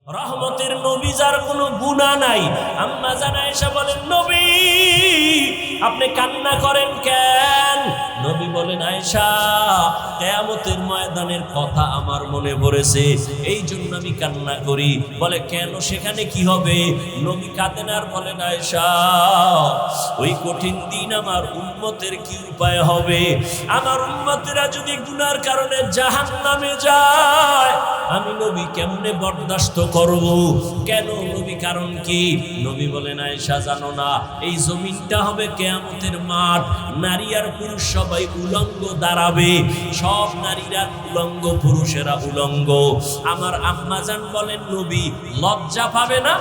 রহমতের নবী যার কোনো গুনাহ নাই। আম্মা জান আয়েশা বলেন, নবী আপনি কান্না করেন কেন? নবী বলেন, আয়েশা কিয়ামতের ময়দানের কথা আমার মনে পড়েছে, এই জন্য আমি কান্না করি। বলে কেন, সেখানে কি হবে? নবী কাঁদেন আর বলেন, আয়েশা ওই কঠিন দিন আমার উম্মতের কি উপায় হবে? আমার উম্মতেরা যদি গুনার কারণে জাহান্নামে যায়, আমি নবী কেমনে বরদাস্ত করব? কেন নবী, কারণ কি? নবী বলেন, আয়েশা জানো না, এই জমিনটা হবে কিয়ামতের মাঠ। নারী আর পুরুষ সবাই উলঙ্গ দাঁড়াবে, সব নারীরা উলঙ্গ, পুরুষেরা উলঙ্গ। আমার আম্মা জান বলেন, নবী লজ্জা পাবে না?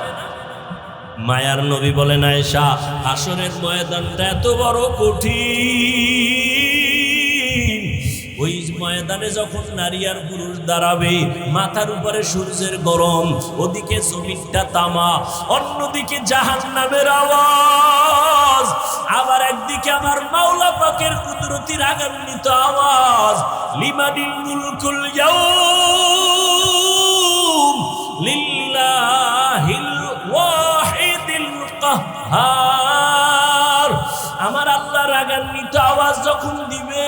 মায়ার নবী বলেন, আয়েশা হাসরের ময়দানটা এত বড় কঠিন, ওই ময়দানে যখন নারী আর পুরুষ দাঁড়াবে, মাথার উপরে সূর্যের গরম, ওদিকে জমিনটা তামা, অন্যদিকে জাহান্নামের আওয়াজ, আবার একদিকে আমার মাওলা পাকের কুদরতি রাগান্বিত আওয়াজ, লিমানিল মুলকুল ইয়াউম লিল্লাহিল ওয়াহিদিল কাহ্হার। আমার আল্লাহ রাগান্বিত আওয়াজ যখন দিবে,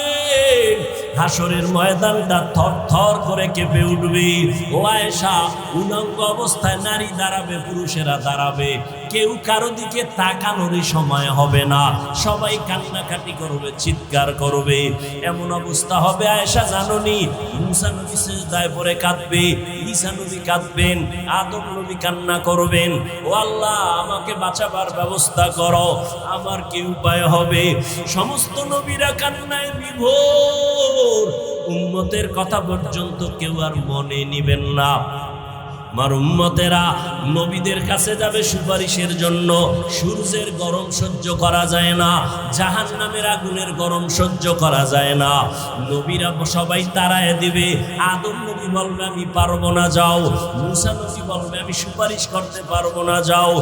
হাসরের ময়দানটা থর থর করে কেঁপে উঠবে। ও আয়েশা, উলঙ্গ অবস্থায় নারী দাঁড়াবে, পুরুষেরা দাঁড়াবে, কেউ কারো দিকে তাকানোরই সময় হবে না, সবাই কান্নাকাটি করবে, চিৎকার করবে। এমন অবস্থা হবে আয়েশা জাননি, মুসা নবী সিজদায় পড়ে কাঁদবে, ঈসা নবী কাঁদবেন, আদম নবী কান্না করবেন, ও আল্লাহ আমাকে বাঁচাবার ব্যবস্থা করো, আমার কি উপায় হবে? সমস্ত নবীরা কান্নায় বিভোর, উম্মতের কথা পর্যন্ত কেউ আর মনে নিবেন না। আমার উম্মতেরা নবীদের কাছে যাবে সুপারিশের জন্য। সূর্যের গরম সহ্য করা যায় না, জাহান্নামের আগুনের গরম সহ্য করা যায় না, নবীরা সবাই তাড়ায় দিবে। আদম নবী বলবে, আমি পারবো না, যাও। মুসা নবী বলবে, আমি সুপারিশ করতে পারবো না, যাও।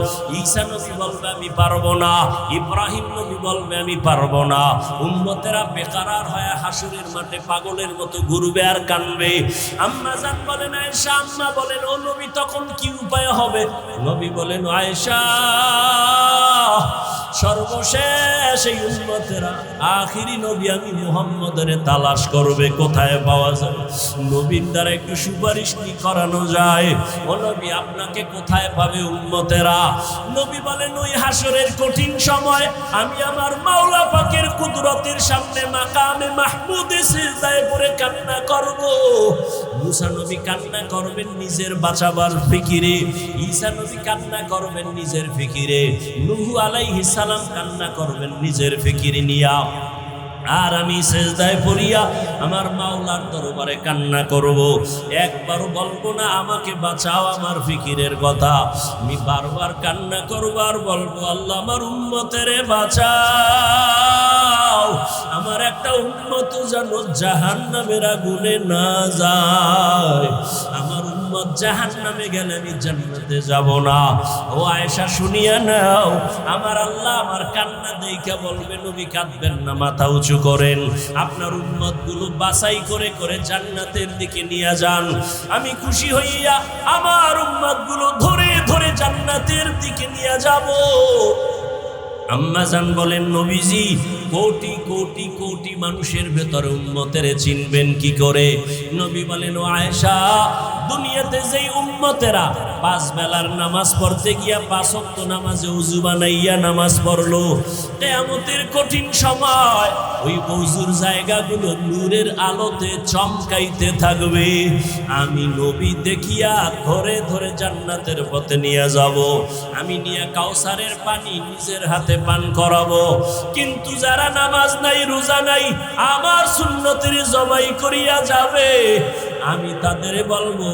ঈসা নবী বলবে, আমি পারবো না। ইব্রাহিম নবী বলবে, আমি পারবো না। উম্মতেরা বেকারার হয়ে হাসরের মাঠে পাগলের মতো ঘুরবে আর কানবে। আম্মা জান বলেন, আয়েশা আম্মা বলেন, ও নবী তখন কি উপায় হবে? নবী বলেন, আয়েশা সর্বশেষ এই উম্মতেরা আখিরি নবী আমি মুহাম্মদের তালাশ করবে, কোথায় পাওয়া যায়? নবীর দ্বারা একটু সুপারিশ কি করানো যায়? ও নবী আপনাকে কোথায় পাবে উম্মতেরা? নবী বলেন, ওই হাসরের কঠিন সময় আমি আমার মাওলা পাকের কুদরতের সামনে মাকামে মাহমুদে সিজদায় পড়ে কান্না করব। মুসা নবী কান্না করবেন নিজের বাঁচাবার ফিকিরে, ঈসা নবী কান্না করবেন নিজের ফিকিরে, নূহ আলাইহিস সালাম কান্না করবেন নিজের ফিকিরে নিয়া, আর আমি সিজদায় পড়িয়া আমার মাওলার দরবারে কান্না করব। একবারও বলবো না আমাকে বাঁচাও আমার ফিকিরের কথা, আমি বারবার কান্না করব আর বলবো, আল্লাহ আমার উম্মতের বাঁচাও, আমার একটা উম্মত যেন জাহান্নামের আগুনে না যায়, আমার উম্মত জাহান্নামে গেলে আমি জান্নাতে যাব না। ও আয়েশা শুনিয়া নাও, আমার আল্লাহ আমার কান্না দেইখা বলবে, নবী কাঁদবেন না, মাথা উঁচু করেন, আপনার উম্মত গুলো বাছাই করে করে জান্নাতের দিকে নিয়ে যান, আমি খুশি হইয়া আমার উম্মত গুলো ধরে ধরে জান্নাতের দিকে নিয়ে যাব। আম্মা জান বলেন, নবীজি কোটি কোটি কোটি মানুষের ভেতরে উম্মতের চিনবেন কি করে? নবী বলেন, ও আয়েশা দুনিয়াতে যেই উম্মতেরা 5 বেলার নামাজ পড়তে গিয়া 5 ওয়াক্ত নামাজে ওযু বানাইয়া নামাজ পড়লো, কিয়ামতের কঠিন সময় ওই ওযুর জায়গাগুলো নূরের আলোতে চমকাইতে থাকবে, আমি নবী দেখিয়া ধরে ধরে জান্নাতের পথে নিয়ে যাব, আমি নিয়ে কাউসারের পানি নিজের হাতে পান করাবো। কিন্তু যারা নামাজ নাই, রোজা নাই, আমার সুন্নতের জবাই করিয়া যাবে, আমি তাদের বলবো,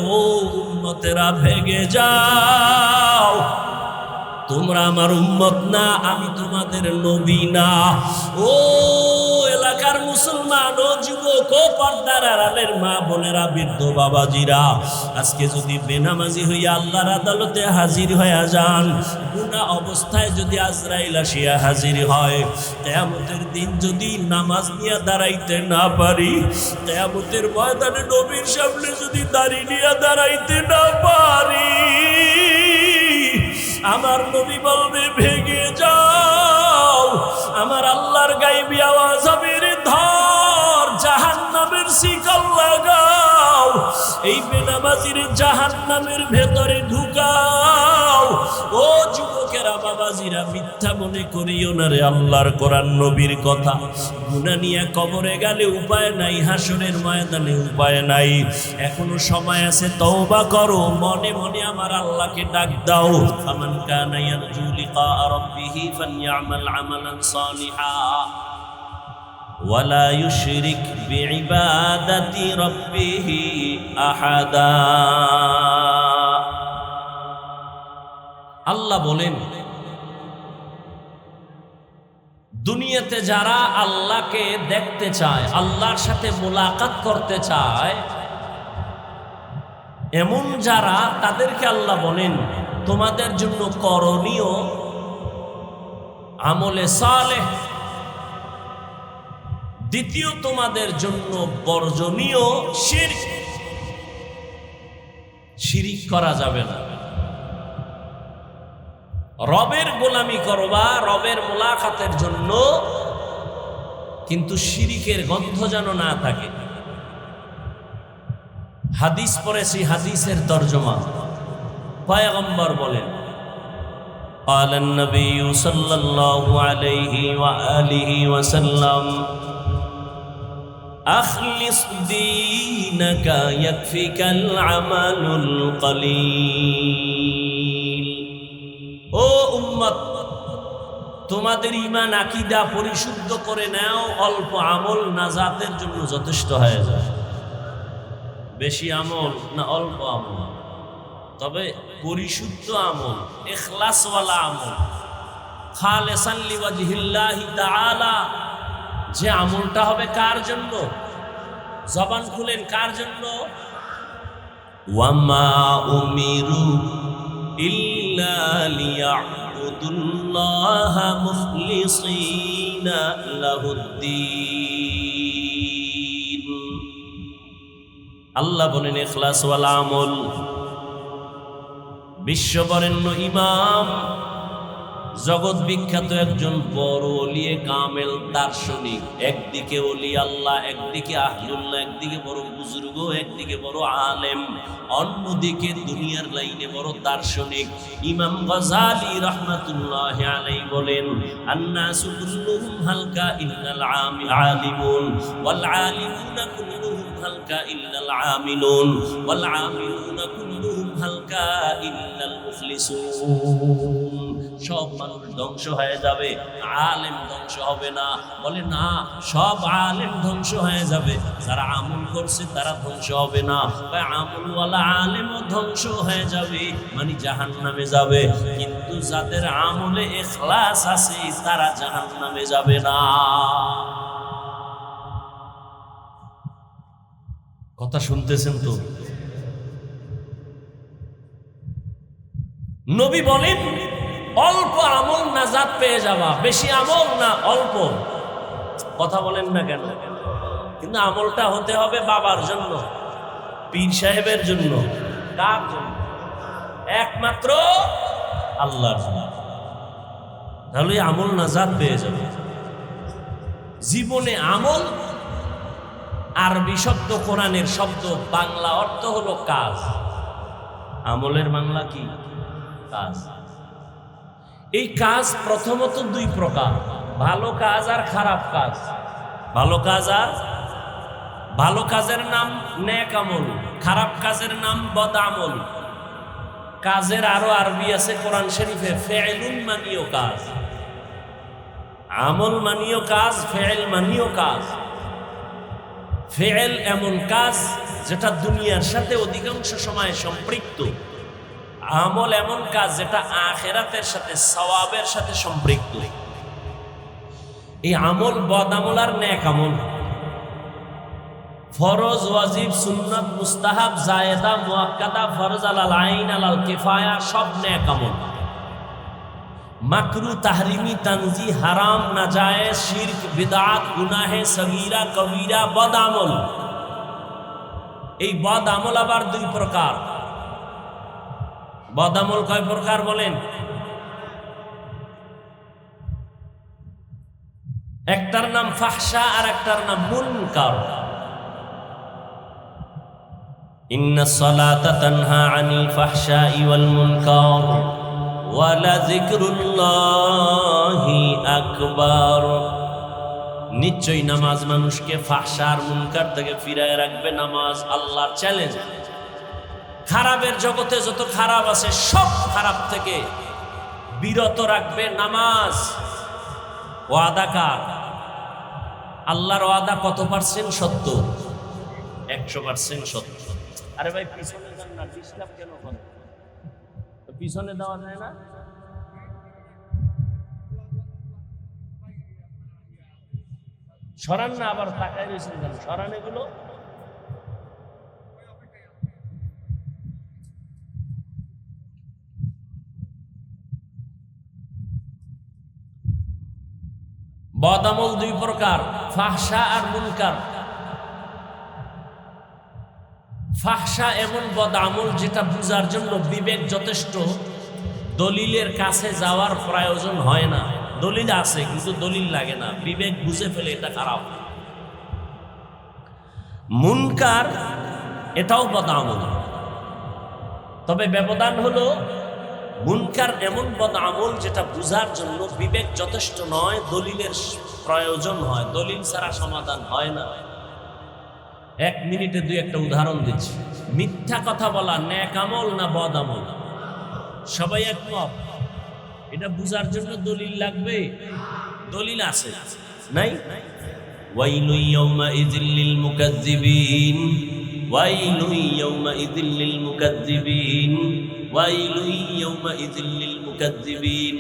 উম্মতেরা ভেগে যাও, তোমরা আমার উম্মত না, আমি তোমাদের নবী না। ও এলাকার মুসলমান, ও যুবক, ও পর্দার আড়ালের মা বোনেরা, বৃদ্ধ বাবাজিরা, আজকে যদি বেনামাজি হইয়া আল্লাহর আদালতে হাজির হইয়া যান, গুনাহ অবস্থায় যদি আজরাইল আসিয়া হাজির হয়, কিয়ামতের দিন যদি নামাজ নিয়ে দাঁড়াইতে না পারি, কিয়ামতের ময়দানে নবীর সামনে যদি দাঁড়িয়ে নিয়ে দাঁড়াইতে না পারি, নবী বলবে ভেগে যাও, আমার আল্লাহর গায়বী আওয়াজ হবে রে ধর, জাহান্নামের শিকল লাগাও, এই বেনামাজির জাহান্নামের ভেতরে ঢুকাও। ও যুবকেরা, বাবাজিরা, মিথ্যা মনে করিও না রে আল্লাহর কোরআন নবীর কথা। গুনাহ নিয়ে কবরে গেলে উপায় নাই, হাসরের ময়দানে উপায় নাই। এখনো সময় আছে, তওবা করো, মনে মনে আমার আল্লাহকে ডাক দাও। ফামান কানা ইয়ারজু লিকা রাব্বিহি ফালইআমাল আমালান সালিহা ওয়ালা ইউশরিক বিইবাদাতি রাব্বিহি আহাদা। আল্লাহ বলেন, দুনিয়াতে যারা আল্লাহকে দেখতে চায়, আল্লাহর সাথে মোলাকাত করতে চায়, এমন যারা, তাদেরকে আল্লাহ বলেন তোমাদের জন্য করণীয় আমলে সালেহ, দ্বিতীয় তোমাদের জন্য বর্জনীয় শিরক। শিরিক করা যাবে না। রবের গোলামি করবা রবের মোলাকাতের জন্য, কিন্তু শিরিকের গন্ধ যেন না থাকে। হাদিস পড়েছি, হাদিসের তরজমা পয়গম্বর বলেন, قال النبي صلى الله عليه وآله وسلم أخلص دينك يكفيك العمل القليل। ও উম্মত, তোমাদের ঈমান আকীদা পরিশুদ্ধ করে নাও, অল্প আমল নাজাতের জন্য যথেষ্ট হয়ে যায়। বেশি আমল না অল্প আমল, তবে পরিশুদ্ধ আমল, ইখলাসওয়ালা আমল, খালিসান লিওয়াজহিল্লাহি তাআলা। যে আমলটা হবে কার জন্য? জবান খুলেন, কার জন্য? ওয়ামা উমিরু ইল্লা লিয়া'বুদুল্লাহা মুখলিসিনা লাহুদ্দীন। আল্লাহ বলেন ইখলাসওয়ালা আমল। বিশ্ববরেণ্য ইমাম, জগৎ বিখ্যাত একজন বড় ওলিয়ে কামেল দার্শনিক, একদিকে ওলি আল্লাহ, একদিকে আহলুল্লাহ, একদিকে বড় বুজুর্গ, একদিকে বড় আলেম, অন্যদিকে দুনিয়ার লাইনে বড় দার্শনিক ইমাম গাযালি রাহমাতুল্লাহি আলাইহি বলেন, আন্নাসু কুল্লুহুম হালকা ইল্লাল আলিমুন ওয়াল আলিমুনা কুল্লুহুম হালকা ইল্লাল আমিলুন ওয়াল আমিলুনা কুল্লুহুম হালকা ইল্লাল মুখলিসুন। সব মানুষ ধ্বংস হয়ে যাবে, আলেম ধ্বংস হবে না। বলে না, সব আলেম ধ্বংস হয়ে যাবে, যারা আমল করছে তারা ধ্বংস হবে না। আমলওয়ালা আলেমও ধ্বংস হয়ে যাবে, মানে জাহান্নামে যাবে। কিন্তু যাদের আমলে ইখলাস আছে তারা জাহান্নামে যাবে না। কথা শুনতেছেন তো? নবী বলেন অল্প আমল নাজাত পেয়ে যাবা, বেশি আমল না, অল্প। কথা বলেন না কেন? কিন্তু আমলটা হতে হবে বাবার জন্য, পীর সাহেবের জন্য। কার জন্য? একমাত্র আল্লাহর জন্য। তাহলে আমল নাজাত পেয়ে যাবে। জীবনে আমল আরবি শব্দ, কোরআনের শব্দ, বাংলা অর্থ হলো কাজ। আমলের বাংলা কি? কাজ। এই কাজ প্রথমত দুই প্রকার, ভালো কাজ আর খারাপ কাজ। ভালো কাজ আর ভালো কাজের নাম নেক আমল, খারাপ কাজের নাম বদ আমল। কাজের আরো আরবি আছে কোরআন শরীফে, ফেইলুন মানিও কাজ, আমল মানিও কাজ, ফেইল মানিও কাজ। ফেইল এমন কাজ যেটা দুনিয়ার সাথে অধিকাংশ সময় সম্পৃক্ত, আমল এমন কাজ যেটা আখিরাতের সাথে, সওয়াবের সাথে সম্পৃক্ত। এই আমল বদ আমল আর নেক আমল, ফরজ, ওয়াজিব, সুন্নাত, মুস্তাহাব, জায়েদা, মুআক্কাদা, ফরজ আলাল আইন, আলাল কিফায়া, সব নেক আমল। মাকরু, তাহরিমি, তানজি, হারাম, নাজায়েজ, শিরক, বিদআত, গুনাহে সগীরা, কবীরা, বদ আমল। এই বদ আমল আবার দুই প্রকার। বদ আমল কয় প্রকার বলেন? একটার নাম ফাহশা আর একটার নাম মুনকার। ইন্নাস সালাতা তানহা আনিল ফাহশাই ওয়াল মুনকার ওয়া লাযিকরুল্লাহি আকবার। নিশ্চয়ই নামাজ মানুষকে ফাহশা আর মুনকার থেকে ফিরায় রাখবে। নামাজ আল্লাহর চ্যালেঞ্জ। খারাপের জগতে যত খারাপ আছে সব খারাপ থেকে বিরত রাখবে নামাজ। ওয়াদা কার? আল্লাহর ওয়াদা কত পার্সেন্ট সত্য? 100% সত্য। আরে ভাই পিছনে যান না, ডিস্টার্ব কেন করেন? পিছনে দেওয়া যায় না? সরান না, আবার তাকায় রয়েছেন কেন? সরান এগুলো। বদামল দুই প্রকার, ফাহশা আর মুনকার। ফাহশা এমন বদামল যেটা বুঝার জন্য বিবেক যথেষ্ট, দলিলের কাছে যাওয়ার প্রয়োজন হয় না। দলিল আছে কিন্তু দলিল লাগে না, বিবেক বুঝে ফেলে এটা খারাপ। মুনকার এটাও বদামল, তবে ব্যবধান হলো মুনকার এমন বদআমল যেটা বুঝার জন্য বিবেক যথেষ্ট নয়, দলিলের প্রয়োজন হয়। দলিল ছাড়া সমাধান হয় না। 1 মিনিটে 2-1টা উদাহরণ দিচ্ছি। মিথ্যা কথা বলা নেক আমল না বদআমল? সবাই একমত? এটা বুঝার জন্য দলিল লাগবে? দলিল আছে নাই? ওয়াইলু ইয়াউমাইযিল লিল মুকাজ্জিবিন, ওয়াইলু ইয়াউমাইযিল লিল মুকাজ্জিবিন, ওয়াইলু ইয়াউমাইযিল লিল মুকাজ্জিবিন।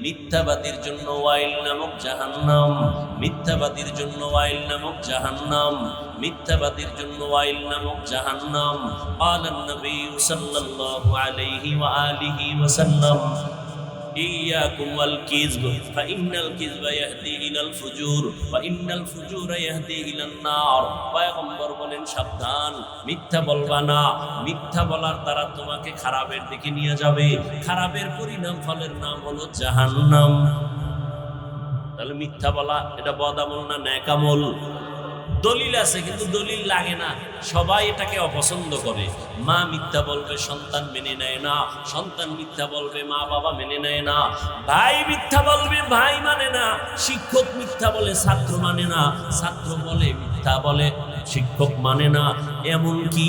মিথ্যাবাদীর জন্য ওয়াইল নামক জাহান্নাম, মিথ্যাবাদীর জন্য ওয়াইল নামক জাহান্নাম, মিথ্যাবাদীর জন্য ওয়াইল নামক জাহান্নাম। ক্বালান নবী সাল্লাল্লাহু আলাইহি ওয়া আলিহি ওয়াসাল্লাম ইয়াকুম ওয়াল কিযব ফাইন্নাল কিযবা ইয়াহদি ইলাল ফুজুর ওয়া ইন্নাল ফুজুরা ইয়াহদি ইলান নার। পয়গম্বর বলেন সাবধান, মিথ্যা বলবা না। মিথ্যা বলার দ্বারা তোমাকে খারাপের দিকে নিয়ে যাবে, খারাপের পরিণাম ফলের নাম হলো জাহান্নাম। তাহলে মিথ্যা বলা এটা বদআমল না নেক আমল? দলিল আছে কিন্তু দলিল লাগে না, সবাই এটাকে অপছন্দ করে। মা মিথ্যা বলবে, সন্তান মেনে নেয় না। সন্তান মিথ্যা বলবে, মা বাবা মেনে নেয় না। ভাই মিথ্যা বলবে, ভাই মানে না। শিক্ষক মিথ্যা বলে, ছাত্র মানে না। ছাত্র বলে মিথ্যা বলে, শিক্ষক মানে না। এমন কি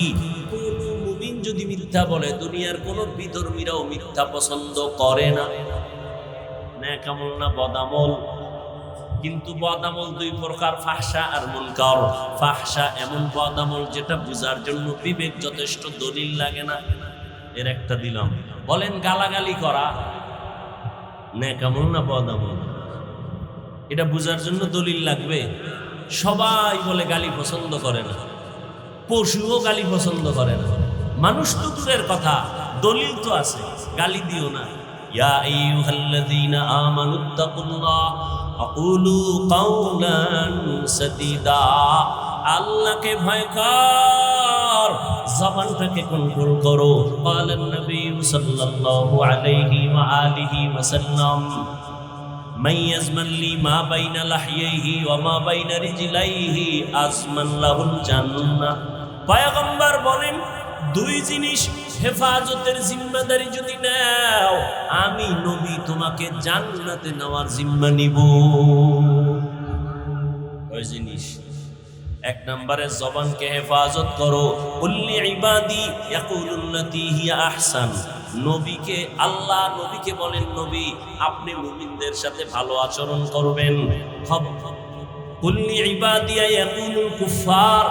কোন মুমিন যদি মিথ্যা বলে, দুনিয়ার কোন বিধর্মীরাও মিথ্যা পছন্দ করে না। নেক আমল না বদআমল? কিন্তু বদআমল দুই প্রকার, ফাহশা আর মুনকার। ফাহশা এমন বদআমল যেটা বুঝার জন্য বিবেক যথেষ্ট, দলিল লাগে না। এর একটা দিলাম। বলেন গালাগালি করা নেক আমল না বদআমল? এটা বুঝার জন্য দলিল লাগবে? সবাই বলে গালি পছন্দ করে না, পশুও গালি পছন্দ করে না। মানুষ তো দূরের কথা, দলিল তো আছে, গালি দিও না। ইয়া আইয়ুহাল্লাযীনা আমানুত্তাকুল্লাহ আকুলু কাওলান সাদীদা। আল্লাহকে ভয় কর, জবানটাকে কন্ট্রোল করো। ক্বালান নবী সাল্লাল্লাহু আলাইহি ওয়া আলিহি ওয়াসাল্লাম মান ইয়াজমান লি মা বাইনা লাহইহি ওয়া মা বাইনা রিজলাইহি আজমান লাহুল জান্নাহ। পয়গম্বর বলেন, দুই জিনিস হেফাজতের জিম্মাদারি যদি নাও, আমি নবী তোমাকে জান্নাতে নেওয়ার জিম্মা নিব। ওই জিনিস, 1 নম্বরে জবানকে হেফাজত করো। কুল্লি ইবাদি ইয়াকুলুল্লাতী হিয়া আহসান। নবীকে আল্লাহ নবীকে বলেন, নবী আপনি মুমিনদের সাথে ভালো আচরণ করবেন। কুল্লি ইবাদিয়া ইয়াকুলুল কুফার।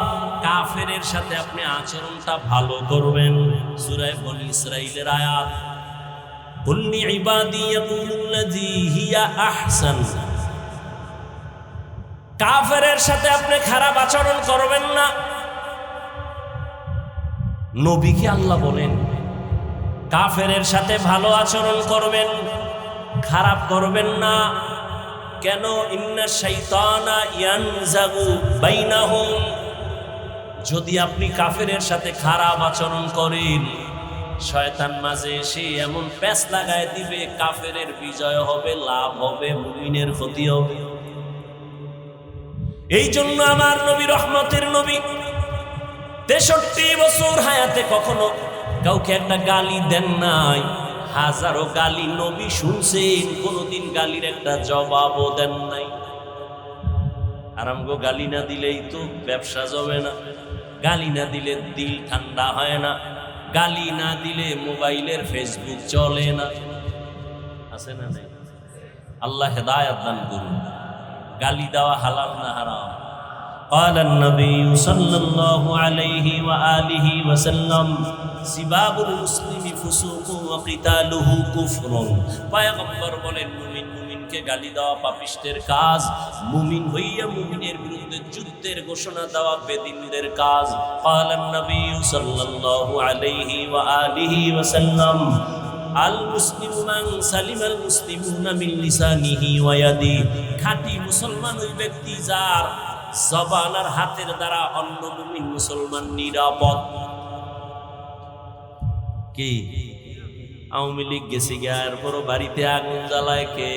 কাফেরের সাথে আপনি আচরণটা ভালো করবেন। সূরা বনী ইসরাঈলের আয়াত। কুল্লি ইবাদি ইয়াকুলুল্লাযী হিয়া আহসান। কাফেরের সাথে আপনি খারাপ আচরণ করবেন না। নবীকে আল্লাহ বলেন কাফেরের সাথে ভালো আচরণ করবেন, খারাপ করবেন না। কেন? ইন্না শাইতানা ইয়ানজাগু বাইনাহুম। যদি আপনি কাফেরের সাথে খারাপ আচরণ করেন, শয়তান মাঝে এসে এমন প্যাঁচ লাগায় দিবে, কাফেরের বিজয় হবে, লাভ হবে, মুমিনের ক্ষতি হবে। এই জন্য আমার নবী, রহমতের নবী, 63 বছর হায়াতে কখনো কাউকে একটা গালি দেন নাই। হাজারো গালি নবী শুনছেন, কোনোদিন গালির একটা জবাবও দেন নাই। আরামগো গালি না দিলেই তো ব্যবসা জমে না, গালি না দিলে দিল ঠান্ডা হয় না, গালি না দিলে মোবাইলের ফেসবুক চলে না, আছে না নাই? আল্লাহ হেদায়েত দান করুন। গালি দেওয়া হালাল না হারাম? قال النبي صلى الله عليه وآله وسلم سباب المسلم فسوق وقتاله كفر। পয়গম্বর বলেন মুমিনকে গালি দেওয়া পাপিষ্টের কাজ, মুমিন হইয়া মুমিনের বিরুদ্ধে যুদ্ধের ঘোষণা দেওয়া বেদিনদের কাজ। قال النبي صلى الله عليه وآله وسلم আল মুসলিমু মান সালিমাল মুসলিমুনা মিন লিসানিহি ওয়া ইয়াদিহি। খাঁটি মুসলমান ওই ব্যক্তি যার জবান আর হাতের দ্বারা অন্য মুমিন মুসলমান নিরাপদ। কি আওয়ামী লীগ গেছে গায়ের বড় বাড়িতে আগুন জ্বালায় কে?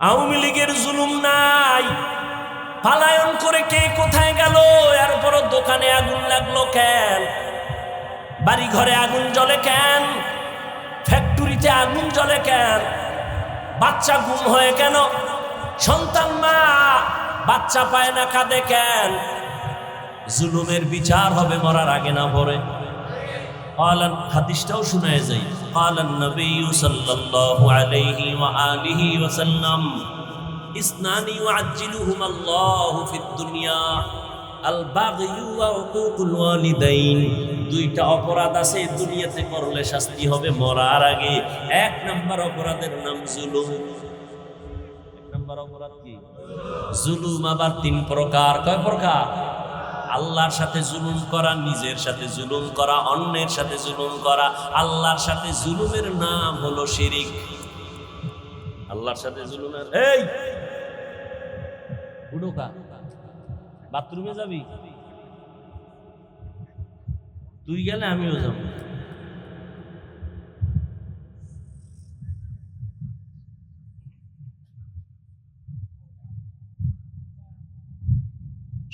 আওয়ামী লীগের জুলুম নাই, পালায়ন করে কে কোথায় গেল? এরপর দোকানে আগুন লাগলো কেন? বাড়ি ঘরে আগুন জ্বলে কেন? ফ্যাক্টরিতে আগুন জ্বলে কেন? বাচ্চা গুম হয়ে কেন? সন্তান মা বাচ্চা পায় না, কাঁদে কেন? জুলুমের বিচার হবে মরার আগে না পরে। হাদিসটাও শোনায় যাই। قال النبي صلى الله عليه وآله وسلم اثنان يعجلهما الله في الدنيا البغي وعقوق الوالدين। দুইটা অপরাধ আছে দুনিয়াতে করলে শাস্তি হবে মরার আগে। এক নাম্বার অপরাধের নাম জুলুম। এক নাম্বার অপরাধ কি? জুলুম। আবার 3 প্রকার। কয় প্রকার? আল্লাহর সাথে জুলুম করা, নিজের সাথে জুলুম করা, অন্যের সাথে জুলুম করা। আল্লাহর সাথে জুলুমের নাম হলো শিরিক। আল্লাহর সাথে জুলুমের এই উডোকা বাথরুমে যাবি? তুই গেলে আমিও যাব।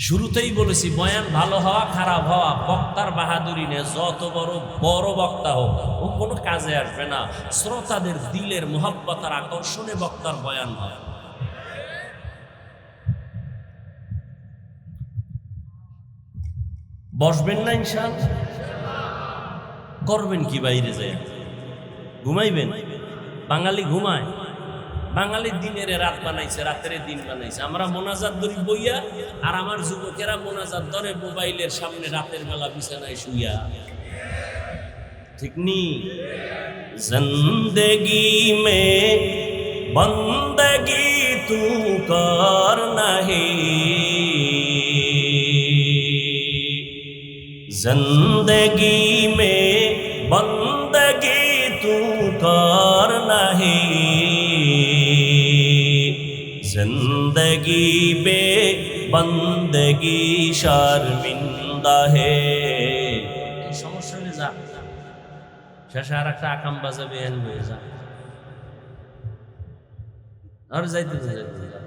শুরুতেই বলেছি বয়ান ভালো হওয়া খারাপ হওয়া বক্তার বাহাদুরি নেই। যত বড় বড় বক্তা হোক ও কোনো কাজে আসবে না। শ্রোতাদের দিলের মোহাব্বত আর আকর্ষণে বক্তার বয়ান হয়। বসবেন না ইনশাআল্লাহ? করবেন কি বাইরে যায়? ঘুমাইবেন? বাঙালি ঘুমায়। বাঙালির দিনের রাত বানাইছে, রাতের দিন বানাইছে। আমরা মোনাজাত ধরি বইয়া, আর আমার যুবকেরা মোনাজাত ধরে মোবাইলের সামনে রাতের বেলা বিছানায় শুইয়া। ঠিক নি? জিন্দেগি মে বন্দগি তু কর নাহি, जिंदगी में बंदगी तू कर नहीं, जिंदगी बे बंदगी शर्मिंदा है। সমস্যা হয়ে যা শেষে আর একটা আকাম বাজাবে এন হয়ে যা আর যাইতে যাইতে যা।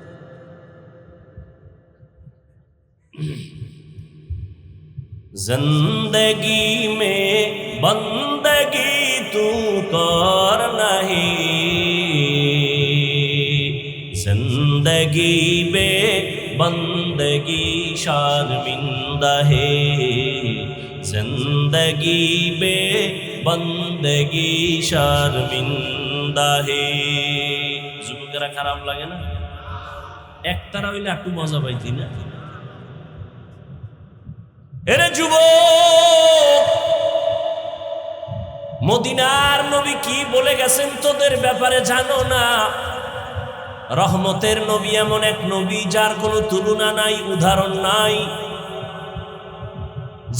जिंदगी में बंदगी तू कर नहीं, जिंदगी में बंदगी शर्मिंदा है, जिंदगी में बंदगी शर्मिंदा है। যুবকেরা খারাপ লাগে না? একতারা হইলে একটু মজা পাইতি না? এরে যুবক, মদিনার নবী কি বলে গেছেন তোদের ব্যাপারে জানো না? রহমতের নবী এমন এক নবী যার কোনো তুলনা নাই, উদাহরণ নাই।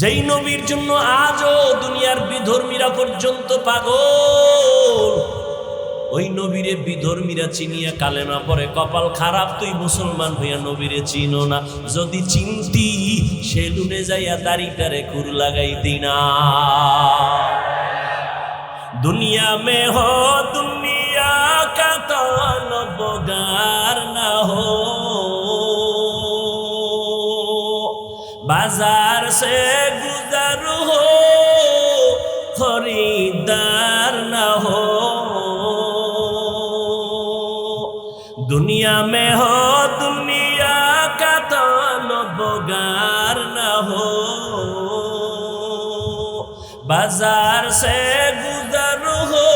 যেই নবীর জন্য আজও দুনিয়ার বিধর্মীরা পর্যন্ত পাগল। ওই নবীরে বিধর্মীরা চিনিয়া কালেমা পরে কপাল খারাপ, তুই মুসলমান হইয়া নবীরে চিনো না। যদি চিনতি সেলুনে যাইয়া দাড়িটারে খুর লাগাইতি না। দুনিয়া মে হো দুনিয়া কা তলবগার না হো, से गुजर हो खरीदार न हो, दुनिया में हो दुनिया का तलबगार न हो, बाजार से गुजर हो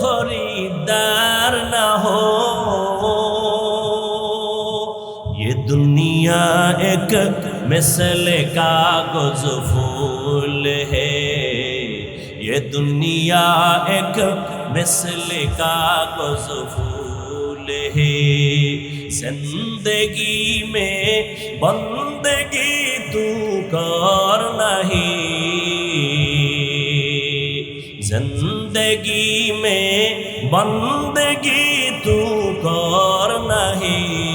खरीदार न हो। ये दुनिया एक मिसले कागज फूल है, ये दुनिया एक मिसले कागज फूल है। जिंदगी में बंदगी तू कर नहीं, जिंदगी में बंदगी तू कर नहीं,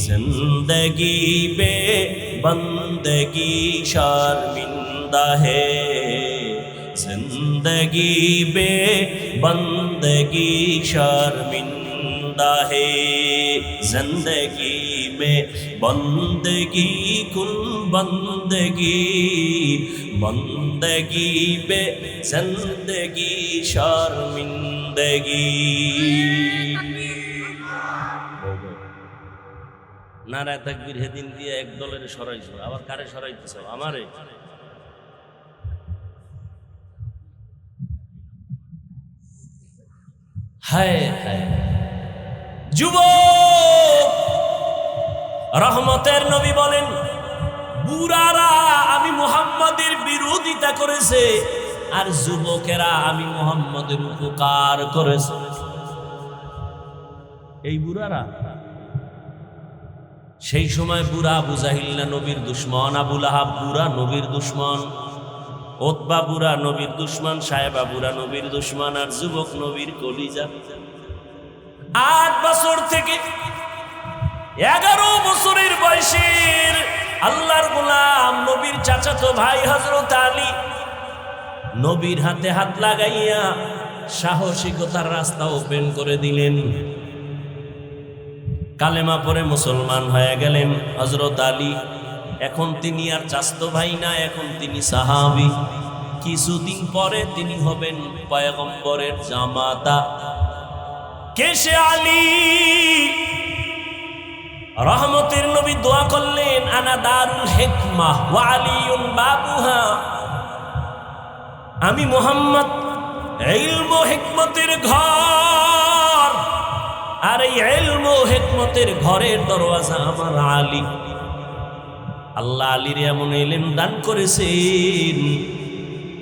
जिंदगी बे बंदगी शर्मिंदा है, जिंदगी बे बंदगी शर्मिंदा है। जिंदगी में बंदगी कुल बंदगी, बंदगी बे जिंदगी शर्मिंदगी। नाराय তাকবীর হেদিন দিয়ে এক দলের সরাইছো, আবার কারে সরাইতেছ? আমারে। হায় হায় যুবক, রহমতের নবী বলেন বুড়ারা আমি মুহাম্মাদের বিরোধিতা করেছে আর যুবকেরা আমি মুহাম্মাদের উপকার করেছে। এই বুড়ারা, সেই সময় বুড়া আবু জাহিল না নবীর দুশ্মন, আবু লাহাব বুড়া নবীর দুশ্মন, ওতবা বুড়া নবীর দুশ্মন, সাহেবা বুড়া নবীর দুশ্মন, আর যুবক নবীর কলিজা। 8 বছর থেকে 11 বছরের বয়সের আল্লাহর গোলাম নবীর চাচাতো ভাই হযরত আলী নবীর হাতে হাত লাগাইয়া সাহসিকতার রাস্তা ওপেন করে দিলেন। কালেমা পড়ে মুসলমান হয়ে গেলেন হযরত আলী। এখন তিনি আর চাচাতো ভাই না, এখন তিনি সাহাবী। কিছুদিন পরে তিনি হবেন পয়গম্বরের জামাতা। কে সে আলী? রহমতের নবী দোয়া করলেন আনা দারুল হিকমাহ ওয়া আলিয়ুন বাবুহা, আমি মুহাম্মদ ইলম ও হিকমতের ঘর, আর এই ইলম ও হিকমতের ঘরের দরওয়াজা আমার আলী। আল্লাহ আলীর এমন ইলম দান করেছেন,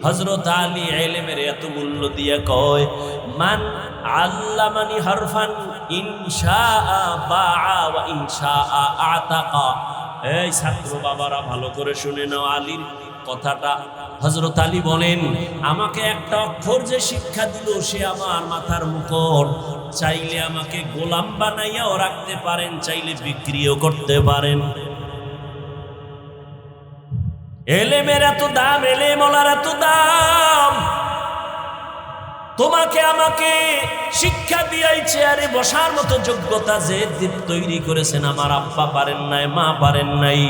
হযরত আলী ইলমের এত মূল্য দিয়ে কয় মান আল্লামানি হারফান ইনশাআ বাআ ওয়া ইনশাআ আতাকা। এই ছাত্র বাবারা ভালো করে শুনে নাও আলীর কথাটা। হযরত আলী বলেন আমাকে একটা অক্ষর যে শিক্ষা দিল সে আমার মাথার মুকুট, চাইলে আমাকে গোলাম বানাইয়াও রাখতে পারেন, চাইলে বিক্রিও করতে পারেন। এলেমের এত দাম, এলেমওয়ালার এত দাম। তোমাকে আমাকে শিক্ষা দিয়াই চেয়ারে বসার মতো যোগ্যতা যে তৈরি করেছেন আমার আব্বা পারেন নাই, মা পারেন নাই।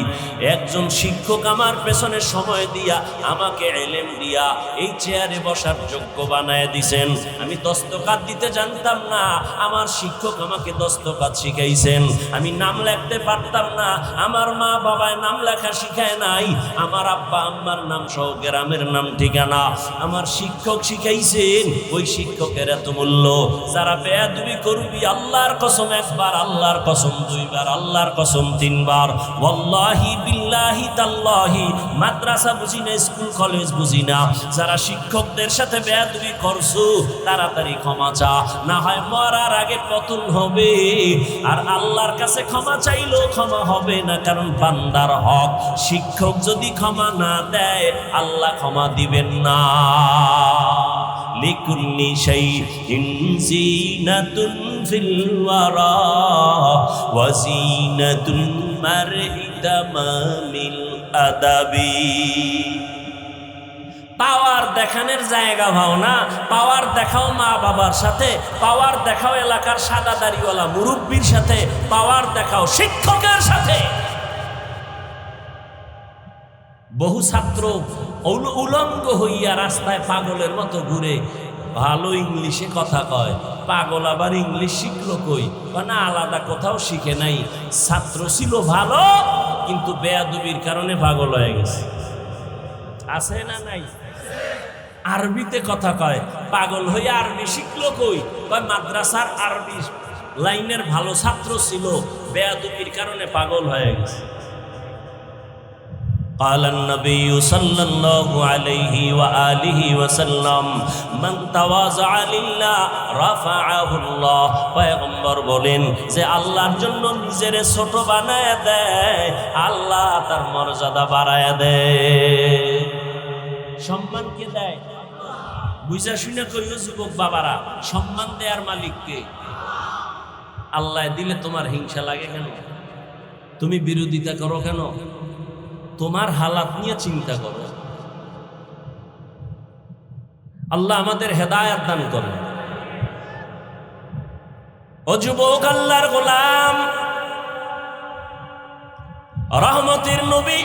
একজন শিক্ষক আমার পেছনে সময় দিয়া আমাকে ইলম দিয়া এই চেয়ারে বসার যোগ্য বানায় দিয়েছেন। আমি দস্তকাত দিতে জানতাম না, আমার শিক্ষক আমাকে দস্তকাত শিখাইছেন। আমি নাম লিখতে পারতাম না, আমার মা বাবায় নাম লেখা শিখায় নাই। আমার আব্বা আম্মার নাম সহ গ্রামের নাম ঠিকানা আমার শিক্ষক শিখাইছেন। ওই শিক্ষকের এত মূল্য। যারা বেয়াদবি করবি আল্লাহর কসম একবার, আল্লাহর কসম দুইবার, আল্লাহর কসম তিনবার, ওয়াল্লাহি বিল্লাহি তাল্লাহি, মাদ্রাসা বুঝি না, স্কুল কলেজ বুঝি না, যারা শিক্ষকদের সাথে বেয়াদবি করছো তাড়াতাড়ি ক্ষমা চা, না হয় মরার আগে পতন হবে। আর আল্লাহর কাছে ক্ষমা চাইলেও ক্ষমা হবে না, কারণ বান্দার হক। শিক্ষক যদি ক্ষমা না দেয় আল্লাহ ক্ষমা দিবেন না। লিকুল্লি শাইইন জিনাতুন ফিল ওয়ারা ওয়া জিনাতুল মারই তামামিল আদাবি। পাওয়ার দেখানোর জায়গা ভাও না, পাওয়ার দেখাও মা বাবার সাথে, পাওয়ার দেখাও এলাকার সাদা দাড়িওয়ালা মুরব্বির সাথে, পাওয়ার দেখাও শিক্ষকের সাথে। বহু ছাত্র উলঙ্গ হইয়া রাস্তায় পাগলের মতো ঘুরে, ভালো ইংলিশে কথা কয়, পাগল আবার ইংলিশ শিখলো কই? না, আলাদা কোথাও শিখে নাই, ছাত্র ছিল ভালো কিন্তু বেয়াদবির কারণে পাগল হয়ে গেছে। আছে না নাই? আরবিতে কথা কয়, পাগল হয়ে আরবি শিখলো কই? কয় মাদ্রাসার আরবি লাইনের ভালো ছাত্র ছিল, বেয়াদবির কারণে পাগল হয়ে গেছে। قال النبي صلى الله عليه وآله وسلم من تواضع لله رفعه الله। পয়গম্বর বলেন যে আল্লাহর জন্য নিজেরে ছোট বানায় দেয়, আল্লাহ তার মর্যাদা বাড়ায় দেয়। সম্মান কে দেয়? বুঝা শুনে কইও যুবক বাবারা, সম্মান দেয়ার মালিক কে? আল্লাহ দিলে তোমার হিংসা লাগে কেন? তুমি বিরোধিতা করো কেন? তোমার হালাত নিয়ে চিন্তা করো। আল্লাহ আমাদের হেদায়েত দান করেন। ও যুবক আল্লাহর গোলাম, রহমতের নবী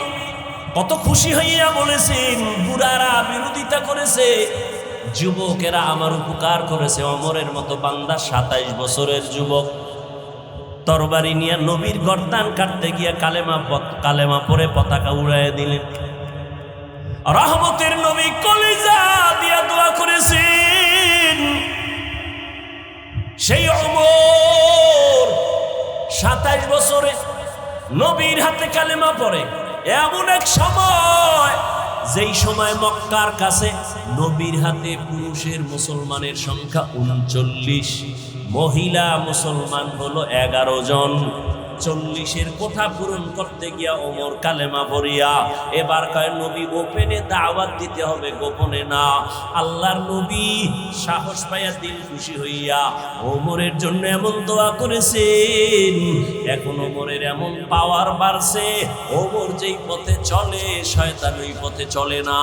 কত খুশি হইয়া বলেছেন, বুড়ারা বিরোধিতা করেছে, যুবকেরা আমার উপকার করেছে। ওমরের মতো বান্দা 27 বছরের যুবক তরবারি নিয়ে নবীর গর্দান কাটতে গিয়া কালেমা পরে পতাকা উড়াইয়া দিলেন। রহমতের নবী কলিজা দিয়া দোয়া করেছেন, সেই ওমর 27 বছরে নবীর হাতে কালেমা পড়ে। এমন এক সময়, যেই সময় মক্কার কাছে নবীর হাতে পুরুষের মুসলমানের সংখ্যা 39, মহিলা মুসলমান হলো 11 জন। 40-এর কোঠা পূরণ করতে গিয়া ওমর কালেমা পড়িয়া এবার কয় নবী ওপেনে দাওয়াত দিতে হবে, গোপনে না। আল্লাহর নবী সাহস পাইয়া দিল খুশি হইয়া ওমরের জন্য এমন দোয়া করেছেন, এখন ওমরের এমন পাওয়ার বাড়ছে, ওমর যেই পথে চলে শয়তান ওই পথে চলে না।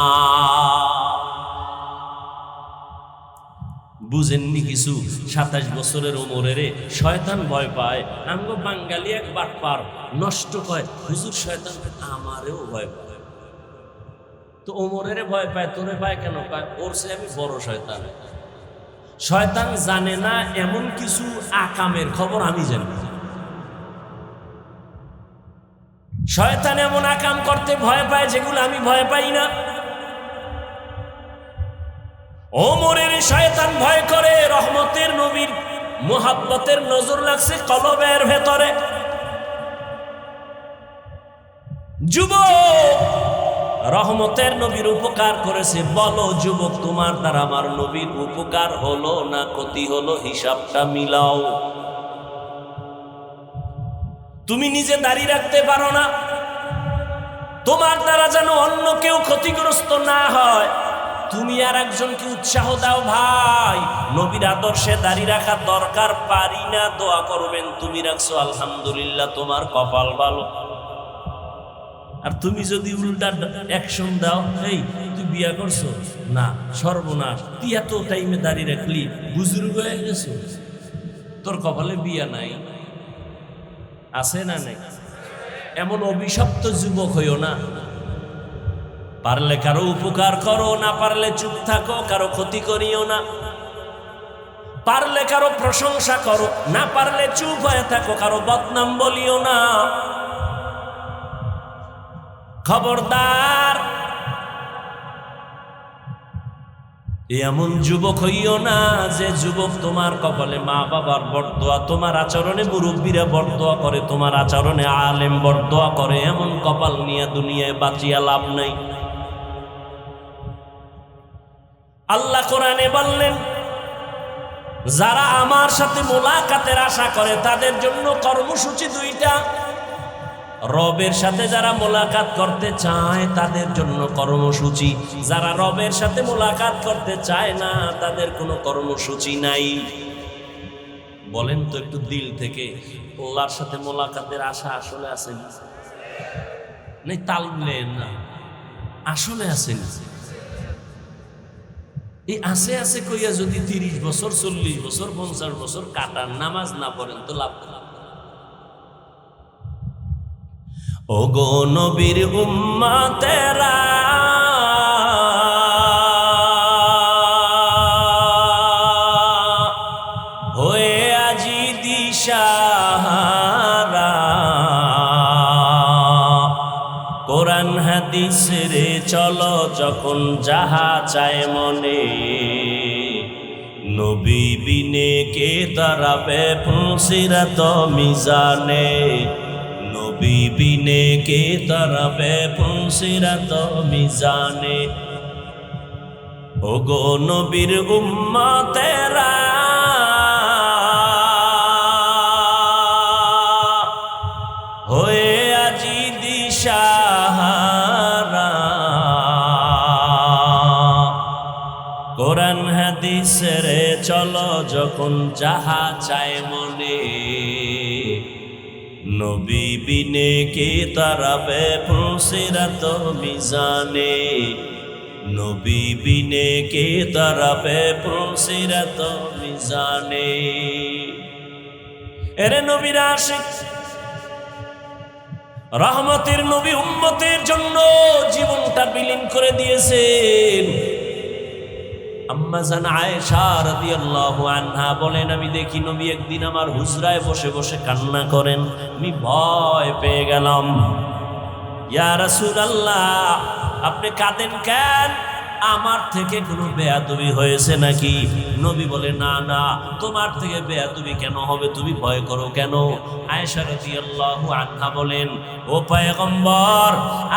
বুঝেননি কিছু? 27 বছরের ওমরের শয়তান ভয় পায়। আমগো বাঙালি এক বাটপার নষ্ট কয়, হুজুর শয়তান আমারেও ভয় পায়। তো ওমরের ভয় পায়, তোরে পায় কেন? পায় ওর সে আমি বড় শয়তান। শয়তান জানে না এমন কিছু আকামের খবর আমি জানি। শয়তান এমন আকাম করতে ভয় পায় যেগুলো আমি ভয় পাই না। ওমরের শয়তান ভয় করে, রহমতের নবীর মুহাব্বতের নজর লাগছে কলবের ভেতরে। যুবক রহমতের নবীর উপকার করেছে, বলো যুবক তোমার দ্বারা আমার নবীর উপকার হলো না ক্ষতি হলো? হিসাবটা মিলাও। তুমি নিজে দাঁড়িয়ে রাখতে পারো না, তোমার দ্বারা যেন অন্য কেউ ক্ষতিগ্রস্ত না হয়, তুমি আর একজনকে উৎসাহ দাও, ভাই নবীর আদর্শে দাঁড়িয়ে রাখা দরকার, পারি না, দোয়া করবেন। তুমি রাখছো আলহামদুলিল্লাহ, তোমার কপাল ভালো। আর তুমি যদি উল্টা অ্যাকশন দাও, এই তুই বিয়া করছো না, সর্বনাশ, তুই এত টাইমে দাঁড়িয়ে রাখলি, বুজুর্গ হয়ে গেছো, তোর কপালে বিয়া নাই। আছে না নাই? এমন অভিশপ্ত যুবক হইও না। পারলে কারো উপকার করো, না পারলে চুপ থাকো, কারো ক্ষতি করিও না। পারলে কারো প্রশংসা করো, না পারলে চুপ হয়ে থাকো, কারো বদনাম বলিও না। খবরদার এমন যুবক হইও না যে যুবক তোমার কপালে মা বাবার বরদোয়া, তোমার আচরণে মুরব্বীরা বরদোয়া করে, তোমার আচরণে আলেম বরদোয়া করে। এমন কপাল নিয়ে দুনিয়ায় বাঁচিয়া লাভ নাই। আল্লাহ কোরআনে বললেন, যারা আমার সাথে মোলাকাতের আশা করে তাদের জন্য কর্মসূচি 2টা। রবের সাথে যারা মোলাকাত করতে চায় তাদের জন্য কর্মসূচি, যারা রবের সাথে মোলাকাত করতে চায় না তাদের কোনো কর্মসূচি নাই। বলেন তো একটু দিল থেকে, আল্লাহর সাথে মোলাকাতের আশা আসলে আছে না? তালবেন না, আসলে আছে না? এই আছে আছে কইয়া যদি 30 বছর 40 বছর 50 বছর কাটার, নামাজ না পড়েন তো লাভ না। ওগো নবীর উম্মতেরা হয়ে আজি দিশাহারা, কোরআন হাদিস রে চলো যখন যাহা চায় মনে, নবী বিনে কে দাঁড়াবে ফুলসিরাত মিজানে, নবী বিনে কে দাঁড়াবে ফুলসিরাত মিজানে। ওগো নবীর উম্মতেরা হয়ে আজি দিশাহারা, কোরআন হাদিস রে চলো যখন যাহা চায় মনে, নবী বিনে কে দাঁড়াবে ফুলসিরাত মিজানে, নবী বিনে কে দাঁড়াবে ফুলসিরাত মিজানে। এরে নবীর আশিক, রহমতের নবী উম্মতের জন্য জীবনটা বিলীন করে দিয়েছেন। আম্মা জান আয়েশা রাদিয়াল্লাহু আনহা বলেন, আমি দেখি নবী একদিন আমার হুজরায় বসে বসে কান্না করেন, আমি ভয় পেয়ে গেলাম। ইয়া রাসূলুল্লাহ, আপনি কাঁদেন কেন? আমার থেকে কোনো বেয়াদবি হয়েছে নাকি? নবী বলে, না না, তোমার থেকে বেয়াদবি কেন হবে, তুমি ভয় করো কেন? আয়েশা রাদিয়াল্লাহু আনহা বলেন, ও পয়গম্বর,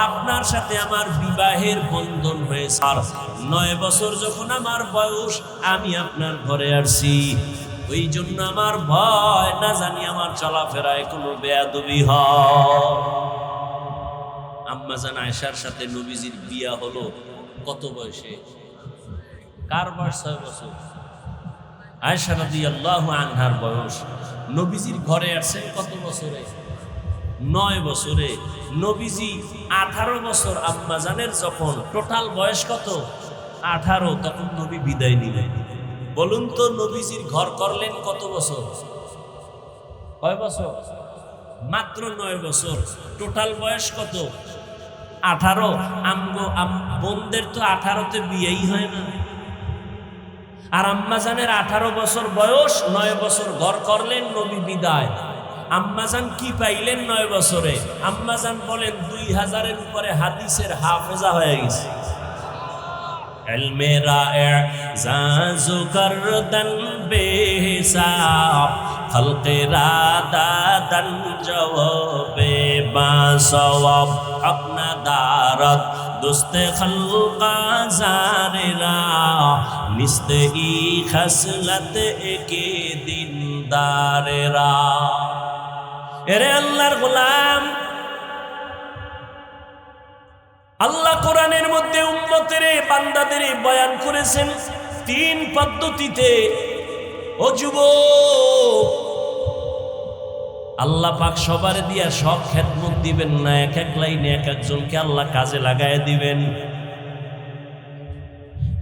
আপনার সাথে আমার বিবাহের বন্ধন হয়েছে, 9 বছর যখন আমার বয়স আমি আপনার ঘরে আসছি, ওই জন্য আমার ভয়, না জানি আমার চলাফেরায় কোনো বেয়াদবি হয়। আম্মা জান আয়েশার সাথে নবীজির বিয়া হলো কত বয়সে? কার বয়স? 6 বছর। আয়েশা রাদিয়াল্লাহু আনহার বয়স। নবীজির ঘরে আসছেন কত বছরে? 9 বছরে। নবীজি 18 বছর আম্মা জানের যখন, টোটাল বয়স কত? 18। তখন নবী বিদায় নিলেন। বলুন তো, নবীজির ঘর করলেন কত বছর? কয় বছর? মাত্র 9 বছর। টোটাল বয়স কত? 18। বোনদের তো 18তে বিয়েই হয় না। আর আম্মাজানের 18 বছর বয়স, 9 বছর ঘর করলেন, নবী বিদায়। আম্মাজান কি পাইলেন 9 বছরে? আম্মাজান বলেন 2000-এর উপরে হাদিসের হাফেজা হয়ে গেছে। ইলমে রা'জাজু করদন বেহিসাব, খলকে রাদাদান জওয়াবে বাসওয়াব, আপনা দারত দুস্তে খলকা জারেরা, নিস্তে ই খসলত একে দিনদারেরা। এরে আল্লাহর গোলাম, আল্লাহ কোরআনের মধ্যে উম্মতের বান্দাদের বয়ান করেছেন 3 পদ্ধতিতে। ও যুবক, আল্লাহ পাক সবার দিয়া সব খেদমত দিবেন না, এক এক লাইনে এক একজনকে আল্লাহ কাজে লাগায় দিবেন।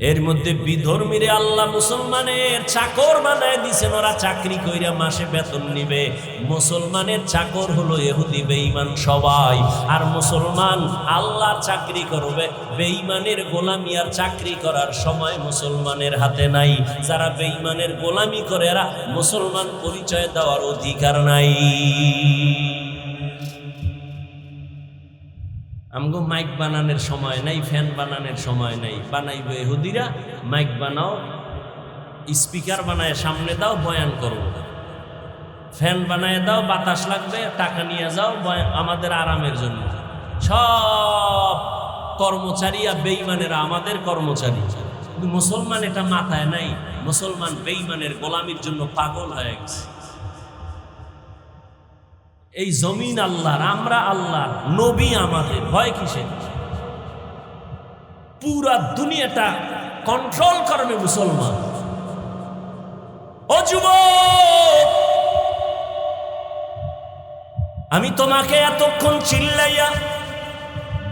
এর মধ্যে বিধর্মীরে আল্লাহ মুসলমানের চাকর বানায় দিছেন, ওরা চাকরি কইরা মাসে বেতন নিবে। মুসলমানের চাকর হলো ইহুদি বেঈমান সবাই, আর মুসলমান আল্লাহর চাকরি করবে। বেঈমানের গোলামি আর চাকরি করার সময় মুসলমানের হাতে নাই। যারা বেঈমানের গোলামি করে এরা মুসলমান পরিচয় দেওয়ার অধিকার নাই। আমগো মাইক বানানোর সময় নাই, ফ্যান বানানোর সময় নাই। বানাইবে ইহুদিরা, মাইক বানাও, স্পিকার বানায় সামনে দাও, বয়ান করো। ফ্যান বানায় দাও, বাতাস লাগবে, টাকা নিয়ে যাও, আমাদের আরামের জন্য। সব কর্মচারী আর বেঈমানেরা আমাদের কর্মচারী। কিন্তু মুসলমান এটা মাথায় নাই। মুসলমান বেঈমানের গোলামির জন্য পাগল হয়ে গেছে। এই জমিন আল্লাহর, আমরা আল্লাহর, নবী আমাদের, ভয় কিসের? পুরা দুনিয়াটা কন্ট্রোল করবে মুসলমান। ও যুবক, আমি তোমাকে এতক্ষণ চিল্লাইয়া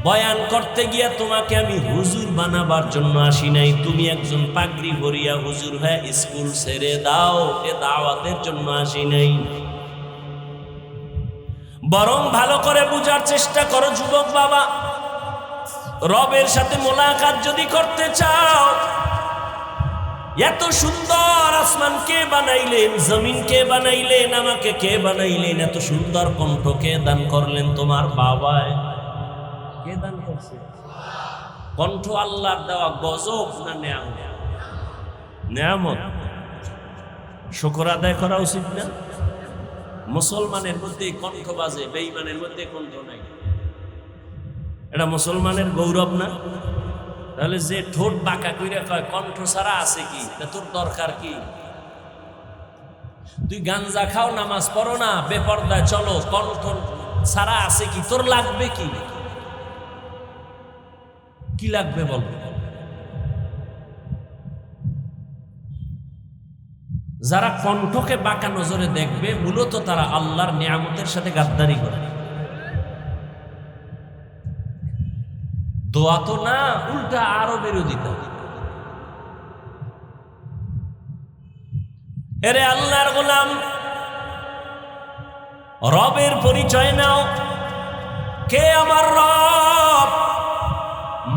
বয়ান করতে গিয়া তোমাকে আমি হুজুর বানাবার জন্য আসি নাই। তুমি একজন পাগড়ি ভরিয়া হুজুর হয়ে স্কুল ছেড়ে দাও, এ দাওয়াতের জন্য আসি নাই। বরং ভালো করে বুঝার চেষ্টা করো যুবক বাবা, রবের সাথে মোলাকাত যদি করতে চাও, এত সুন্দর আসমান কে বানাইলেন, জমিন কে বানাইলেন, আমাকে কে বানাইলেন, এত সুন্দর কণ্ঠ কে দান করলেন? তোমার বাবায়। কে দান করছে? কণ্ঠ আল্লাহর দেওয়া গজব না নেয়ামত? নেয়ামত। শুকর আদায় করা উচিত না? মুসলমানের মধ্যে কণ্ঠ বাজে, বেঈমানের মধ্যে কণ্ঠ নাই। এটা মুসলমানের গৌরব না? তাহলে যে ঠোঁট বাঁকা কইরা কয় কণ্ঠ ছাড়া আছে কি, তা তোর দরকার কি? তুই গাঞ্জা খাও, নামাজ পড়ো না, বেপরদায় চলো, কণ্ঠ ছাড়া আছে কি? তোর লাগবে কি? কি লাগবে বল? যারা কণ্ঠকে বাঁকা নজরে দেখবে, মূলত তারা আল্লাহর নিয়ামতের সাথে গাদ্দারি করে। দোয়া তো না, উল্টা আরো বিরোধিতা। এরে আল্লাহর গোলাম, রবের পরিচয় নাও। কে আমার রব?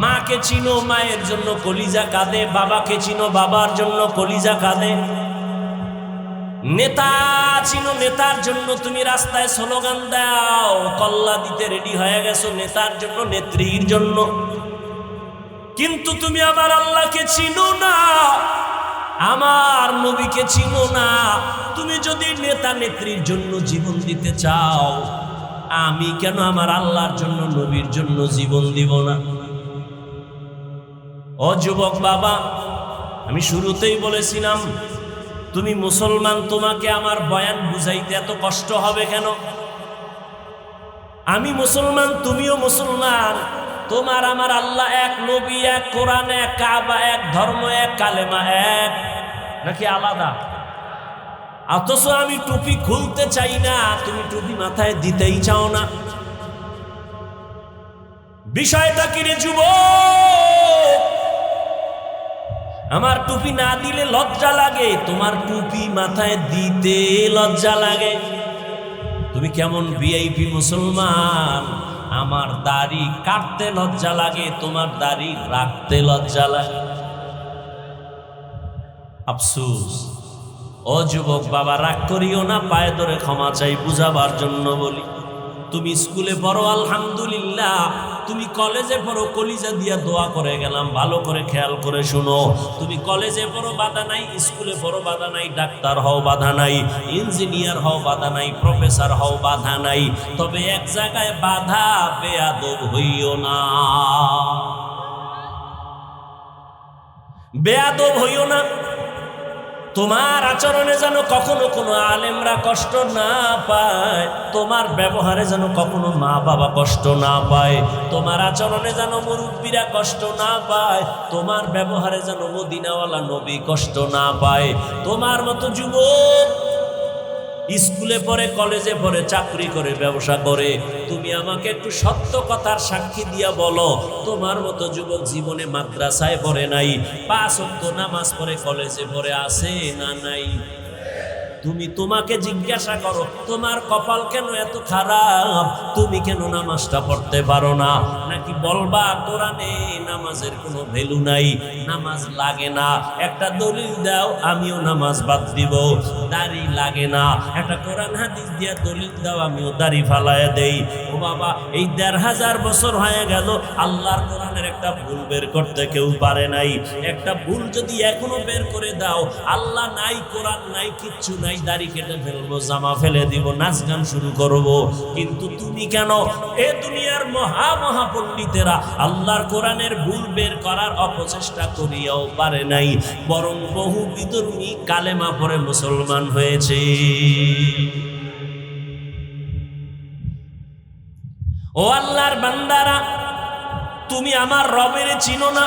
মাকে চিনো, মায়ের জন্য কলিজা কাঁদে। বাবাকে চিনো, বাবার জন্য কলিজা কাঁদে। নেতা চিনো, নেতার জন্য তুমি রাস্তায় স্লোগান দাও, কল্লা দিতে রেডি হয়ে গেছো নেতার জন্য, নেত্রীর জন্য। কিন্তু তুমি আমার আল্লাহকে চিনো না, আমার নবীকে চিনো না। তুমি যদি নেতা নেত্রীর জন্য জীবন দিতে চাও, আমি কেন আমার আল্লাহর জন্য, নবীর জন্য জীবন দিব না? ও যুবক বাবা, আমি শুরুতেই বলেছিলাম তুমি মুসলমান, তোমাকে আমার বয়ান বুঝাইতে এত কষ্ট হবে কেন? আমি মুসলমান, তুমিও মুসলমান। তোমার আমার আল্লাহ এক, নবী এক, কোরআন এক, কাবা এক, ধর্ম এক, কালেমা এক, নাকি আলাদা? অথচ আমি টুপি খুলতে চাই না, তুমি টুপি মাথায় দিতেই চাও না। বিষয়টা কি রে যুবক? আমার টুপি না দিলে লজ্জা লাগে, তোমার টুপি মাথায় দিতে লজ্জা লাগে। তুমি কেমন ভিআইপি মুসলমান? আমার দাড়ি কাটতে লজ্জা লাগে, তোমার দাড়ি রাখতে লজ্জা লাগে। আফসোস। ও যুবক বাবা, রাগ করিও না, পায়ে ধরে ক্ষমা চাই, বুঝাবার জন্য বলি। তুমি স্কুলে পড়ো আলহামদুলিল্লাহ, তুমি কলেজে পড়ো কলিজা দিয়া দোয়া করে গেলাম, ভালো করে খেয়াল করে শুনো। তুমি কলেজে পড়ো বাধা নাই, স্কুলে পড়ো বাধা নাই, ডাক্তার হও বাধা নাই, ইঞ্জিনিয়ার হও বাধা নাই, প্রফেসর হও বাধা নাই। তবে এক জায়গায় বাধা, বেয়াদব হইও না। বেয়াদব হইও না। তোমার আচরণে যেন কখনো কোনো আলেমরা কষ্ট না পায়, তোমার ব্যবহারে যেন কখনো মা বাবা কষ্ট না পায়, তোমার আচরণে যেন মুরব্বীরা কষ্ট না পায়, তোমার ব্যবহারে যেন মদিনাওয়ালা নবী কষ্ট না পায়। তোমার মতো যুবক স্কুলে পড়ে, কলেজে পড়ে, চাকরি করে, ব্যবসা করে, তুমি আমাকে একটু সত্য কথার সাক্ষী দিয়া বলো, তোমার মতো যুবক জীবনে মাদ্রাসায় পড়ে নাই, 5 ওয়াক্ত নামাজ পড়ে কলেজে পড়ে আছে না নাই? তুমি তোমাকে জিজ্ঞাসা করো, তোমার কপাল কেন এত খারাপ? তুমি কেন নামাজটা পড়তে পারো না? নাকি বলবা কোরআনে নামাজের কোনো ভ্যালু নাই, নামাজ লাগে না, একটা দলিল দাও, আমিও নামাজ বাদ দিব। দাড়ি লাগে না, একটা কোরআন হাদিস দিয়া দলিল দাও, আমিও দাড়ি ফালায় দেই। ও বাবা, এই 1500 বছর হয়ে গেল, আল্লাহর কোরআনের একটা ভুল বের করতে কেউ পারে নাই। একটা ভুল যদি এখনো বের করে দাও, আল্লাহ নাই, কোরআন নাই, কিচ্ছু নাই, দাড়ি কেটে ফেলবো, জামা ফেলে দিব, নাচ গান শুরু করব। কিন্তু তুমি কেন? এ দুনিয়ার মহা মহা পণ্ডিতেরা আল্লাহর কোরআনের ভুল বের করার অপচেষ্টা করিয়াও পারে নাই, বরং বহু বিধর্মী কালেমা পড়ে মুসলমান হয়েছে। ও আল্লাহর বান্দারা, তুমি আমার রবের চিনো না,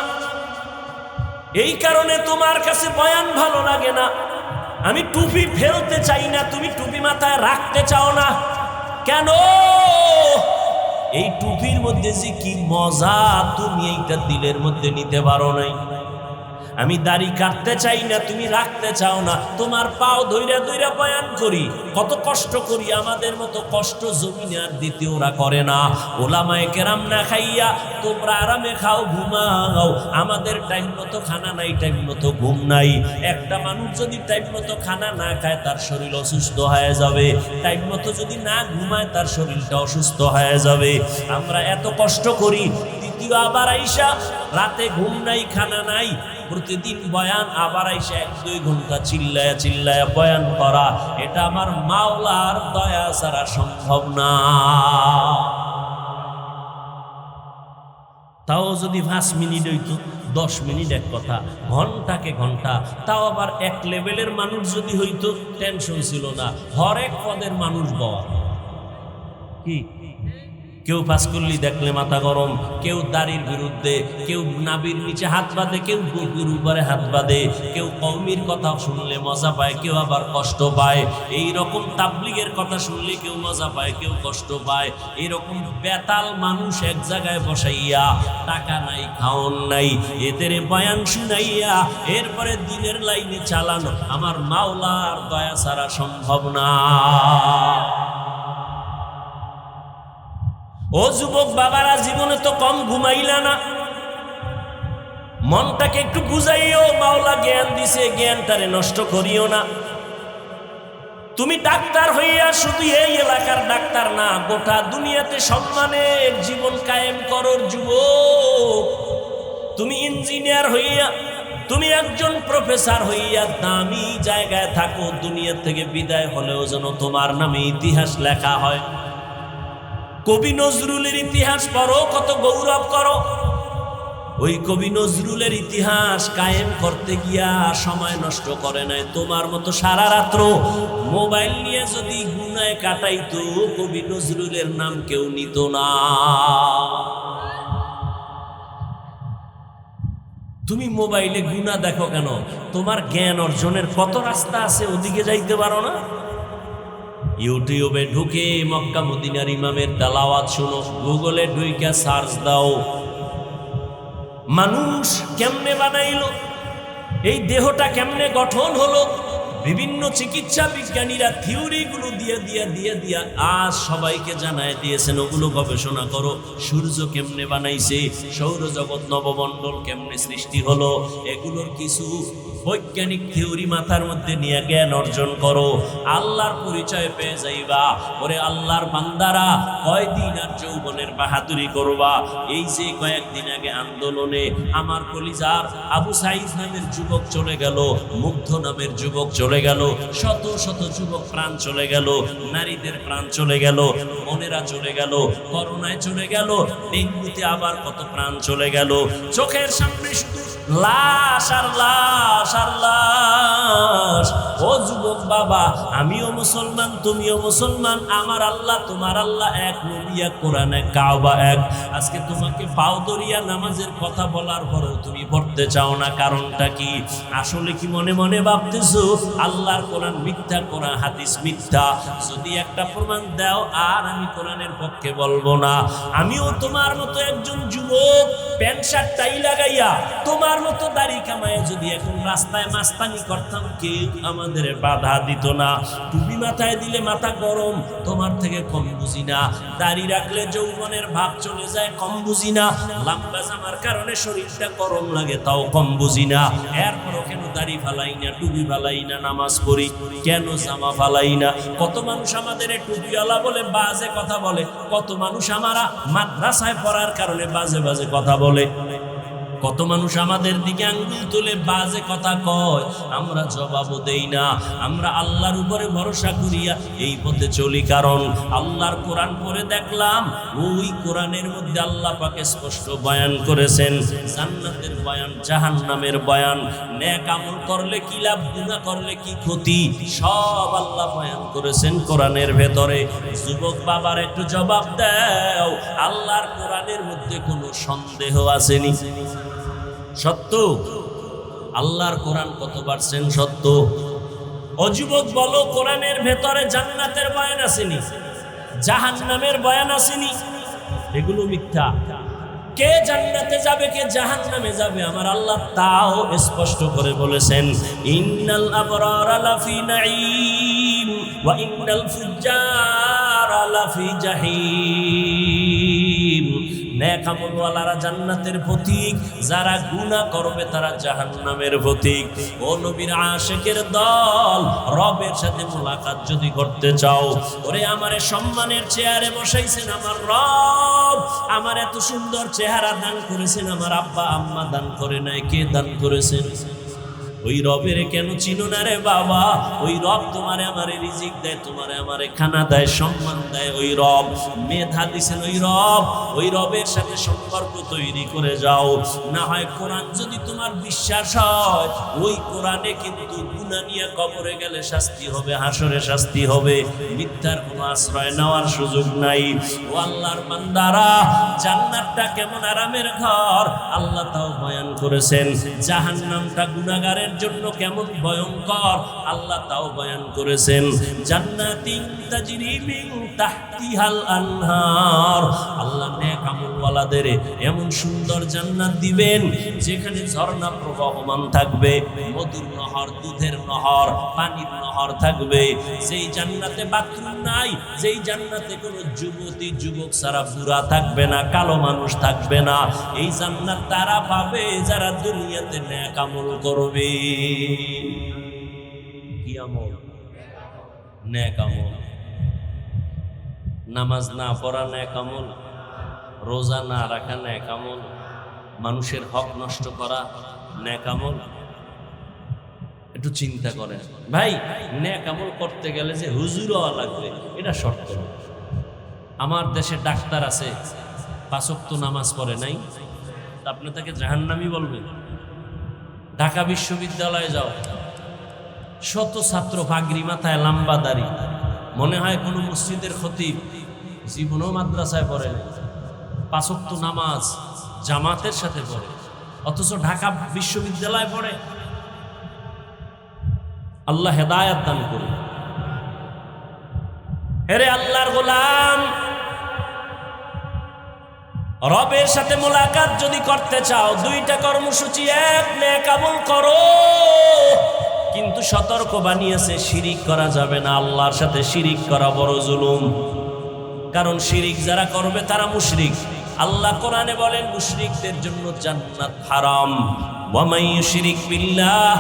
এই কারণে তোমার কাছে বয়ান ভালো লাগে না। আমি টুপি ফেলতে চাই না, তুমি টুপি মাথায় রাখতে চাও না কেন? এই টুপির মধ্যে যে কি মজা, তুমি এইটা দিলের মধ্যে নিতে পারো নাই। আমি দাড়ি কাটতে চাই না, তুমি রাখতে চাও না, তোমার পাও ধইরা ধইরা বয়ান করি, কত কষ্ট করি, আমাদের মতো কষ্ট জমিনে আর দ্বিতীয়রা করে না। ওলামায়ে কেরাম না খাইয়া তোমরা আরামে খাও, ঘুমাও, আমাদের টাইম মতো খানা নাই, টাইম মতো ঘুম নাই। একটা মানুষ যদি টাইম মতো খানা না খায় তার শরীর অসুস্থ হয়ে যাবে, টাইম মতো যদি না ঘুমায় তার শরীরটা অসুস্থ হয়ে যাবে। আমরা এত কষ্ট করি, দ্বিতীয় আবার আইসা রাতে ঘুম নাই, খানা নাই, প্রতিদিন বয়ান, আবার আইসা 1-2 ঘন্টা চিল্লায়া চিল্লায়া বয়ান করা, এটা আমার মাওলার দয়া ছাড়া সম্ভব না। তাও যদি 5 মিনিট হইতো, 10 মিনিট এক কথা, ঘন্টাকে ঘন্টা, তাও আবার এক লেভেলের মানুষ যদি হইতো টেনশন ছিল না। হরেক পদের মানুষ বওয়া কি, কেউ পাস করলি দেখলে মাথা গরম, কেউ দাড়ির বিরুদ্ধে, কেউ নাবির নিচে হাত বাঁধে, কেউ বুকের উপরে হাত বাঁধে, কেউ কওমির কথা শুনলে মজা পায়, কেউ আবার কষ্ট পায়। এই রকম তাবলিগের কথা শুনলে কেউ মজা পায়, কেউ কষ্ট পায়। এইরকম বেতাল মানুষ এক জায়গায় বসাইয়া, টাকা নাই, খাওন নাই, এদের বয়ান শুনাইয়া এরপরে দিনের লাইনে চালানো আমার মাওলার দয়া ছাড়া সম্ভব না। ও যুবক বাবারা, জীবনে তো কম ঘুমাইলা না, মনটাকে একটু বুঝাইও, মাওলা জ্ঞান দিছে, জ্ঞানটারে নষ্ট করিও না। তুমি ডাক্তার হইয়া শুধু এই এলাকার ডাক্তার না, গোটা দুনিয়াতে সম্মানের জীবন কায়েম করো যুবক। তুমি ইঞ্জিনিয়ার হইয়া, তুমি একজন প্রফেসর হইয়া দামি জায়গায় থাকো, দুনিয়া থেকে বিদায় হলেও যেন তোমার নামে ইতিহাস লেখা হয়। কবি নজরুলের ইতিহাস পড়ো, কত গৌরব করো। ওই কবি নজরুলের ইতিহাস কায়েম করতে গিয়া সময় নষ্ট করে নাই। তোমার মতো সারা রাত্র মোবাইল নিয়ে যদি গুনায় কাটাইতো, কবি নজরুলের নাম কেউ নিত না। তুমি মোবাইলে গুনাহ দেখো কেন? তোমার জ্ঞান অর্জনের কত রাস্তা আছে, ওদিকে যাইতে পারো না? ইউটিউবে ঢুকে মক্কা মদিনার ইমামের তেলাওয়াত শুনো, গুগলে ঢুইকা সার্চ দাও, মানুষ কেমনে বানাইলো, এই দেহটা কেমনে গঠন হলো, বিভিন্ন চিকিৎসা বিজ্ঞানীরা থিওরিগুলো দিয়ে আজ সবাইকে জানায় দিয়েছেন, ওগুলো গবেষণা করো। সূর্য কেমনে বানাইছে, সৌরজগৎ নবমণ্ডল কেমনে সৃষ্টি হলো, এগুলোর কিছু বৈজ্ঞানিক থিওরি মাথার মধ্যে নিয়ে জ্ঞান অর্জন করো, আল্লাহর পরিচয় পেয়ে যাইবা। ওরে আল্লাহর বান্দারা, কয়দিন আর যৌবনের বাহাদুরি করবা? এই যে কয়েকদিন আগে আন্দোলনে আমার কলিজার আবু সাইদ নামের যুবক চলে গেল, মুগ্ধ নামের যুবক চলে গেল, শত শত যুবক প্রাণ চলে গেল, নারীদের প্রাণ চলে গেল, বোনেরা চলে গেল, করোনায় চলে গেল, ডেঙ্গুতে আবার কত প্রাণ চলে গেল। চোখের সামনে শুধু লাশ আর লাশ আর লাশ। ও যুবক বাবা, আমিও মুসলমান, তুমিও মুসলমান, আমার আল্লাহ তোমার আল্লাহ এক, নবী এক, কোরআন এক, কাবা এক। আজকে তোমাকে পাও দরিয়া নামাজের কথা বলার পরেও তুমি পড়তে চাও না, কারণটা কি? আসলে কি মনে মনে ভাবতেছো আল্লাহর কোরআন মিথ্যা, কোরআন হাদিস মিথ্যা? যদি একটা প্রমাণ দাও, আর আমি কোরআনের পক্ষে বলবো না। আমিও তোমার মতো একজন যুবক, প্যান্ট শার্ট টাই লাগাইয়া তোমার মতো দাড়ি কামায় যদি এখন রাস্তায় মাস্তানি করতাম, কেউ আমাদের বাধা দিত না। টুপি মাথায় দিলে মাথা গরম, তোমার থেকে কম বুঝি না। দাড়ি রাখলে যৌবনের ভাব চলে যায়, কম বুঝি না। লম্বা জামার কারণে শরীরটা গরম লাগে, তাও কম বুঝি না। এরপরও কেন দাড়ি ফালাই না, টুপি ফালাই না, নামাজ পড়ি কেন, জামা ফালাই না? কত মানুষ আমাদের টুপিওয়ালা বলে বাজে কথা বলে, কত মানুষ আমারা মাদ্রাসায় পড়ার কারণে বাজে বাজে কথা বলে, কত মানুষ আমাদের দিকে আঙ্গুল তুলে বাজে কথা কয়, আমরা জবাবও দেই না। আমরা আল্লাহর উপরে ভরসা করিয়া এই পথে চলি, কারণ আল্লাহর কোরআন পড়ে দেখলাম, ওই কোরআনের মধ্যে আল্লাহ পাক স্পষ্ট বয়ান করেছেন জান্নাতের বয়ান, জাহান্নামের বয়ান, নেক আমল করলে কি লাভ, গুনাহ করলে কি ক্ষতি, সব আল্লাহ বয়ান করেছেন কোরআনের ভেতরে। যুবক বাবার একটু জবাব দাও, আল্লাহর কোরআনের মধ্যে কোনো সন্দেহ আসেনি? সত্য, আল্লাহর কোরআন কত পারছেন সত্য? অযুবক বলো, কোরআনের ভেতরে জান্নাতের বয়ান আসেনি, জাহান্নামের বয়ান আসেনি? এগুলো মিথ্যা। কে জান্নাতে যাবে কে জাহান্নামে যাবে আমার আল্লাহ তাও স্পষ্ট করে বলেছেন, ইন্নাল আবরারা লাফি নাঈম ওয়া ইন্নাল ফুজ্জারা লাফি জাহিম। নেক আমলওয়ালারা জান্নাতের পথিক, যারা গুনাহ করবে তারা জাহান্নামের পথিক। ও নবীর আশিকের দল, রবের সাথে মুলাকাত যদি করতে চাও, ওরে আমারে সম্মানের চেয়ারে বসাইছেন আমার রব, আমার এত সুন্দর চেহারা দান করেছেন আমার আব্বা আম্মা দান করে নাই, কে দান করেছেন? ওই রবের কেন চিনো না রে বাবা? ওই রব তোমারে আমারে রিজিক দেয়, তোমারে আমারে খানা দেয়, সম্মান দেয়। ওই রব মেধা দিছেন, ওই রবের সাথে সম্পর্ক তৈরি করে যাও। না হয় কোরআন যদি তোমার বিশ্বাস হয়, ওই কোরআনে কিন্তু গুনাহ নিয়ে কবরে গেলে শাস্তি হবে, হাসরে শাস্তি হবে, মিথ্যার কোনো আশ্রয় নেওয়ার সুযোগ নাই। ও আল্লাহর বান্দারা, জান্নাতটা কেমন আরামের ঘর আল্লাহ তাও বয়ান করেছেন, জাহান্নামটা গুনাহগারের জন্য কেমন ভয়ঙ্কর আল্লাহ তাও বয়ান করেছেন। জান্নাতিন তাজরি মিন তাহতিহাল আনহার, আল্লাহ নেক আমলওয়ালাদের এমন সুন্দর জান্নাত দিবেন যেখানে ঝর্ণা প্রবাহমান থাকবে, মধুর নহর, দুধের নহর, পানির নহর থাকবে। যেই জান্নাতে বাথরুম নাই, যেই জান্নাতে কোনো যুবতী যুবক ছাড়া বুড়া থাকবে না, কালো মানুষ থাকবে না, এই জান্নাত তারা পাবে যারা দুনিয়াতে নেক আমল করবে। কি আমল? নেক আমল। নামাজ না পড়া নেক আমল, রোজা না রাখা নেক আমল, মানুষের হক নষ্ট করা নেক আমল। একটু চিন্তা করেন ভাই, নেক আমল করতে গেলে যে হুজুর হওয়া লাগবে এটা শর্ত না। আমার দেশে ডাক্তার আছে, 5 ওয়াক্ত নামাজ পড়ে নাই, আপনি তাকে জাহান্নামী বলবেন? ঢাকা বিশ্ববিদ্যালয়ে যাও, শত ছাত্র, পাগড়ি মাথায়, লম্বা দাড়ি, মনে হয় কোনো মসজিদের খতিব, জীবনও মাদ্রাসায় পড়ে নাই, 5 ওয়াক্ত নামাজ জামাতের সাথে পড়ে, অথচ ঢাকা বিশ্ববিদ্যালয়ে পড়ে। আল্লাহ হেদায়েত দান করুন। হেরে আল্লাহর গোলাম, রবের সাথে মুলাকাত যদি করতে চাও, 2টা কর্মসূচি। এক, নেক আমল করো, কিন্তু সতর্ক বানিয়েছে শিরিক করা যাবে না। আল্লাহর সাথে শিরিক করা বড় জুলুম, কারণ শিরিক যারা করবে তারা মুশরিক। আল্লাহ কোরআনে বলেন মুশরিকদের জন্য জান্নাত হারাম। ওয়া মান ইউশরিক বিল্লাহ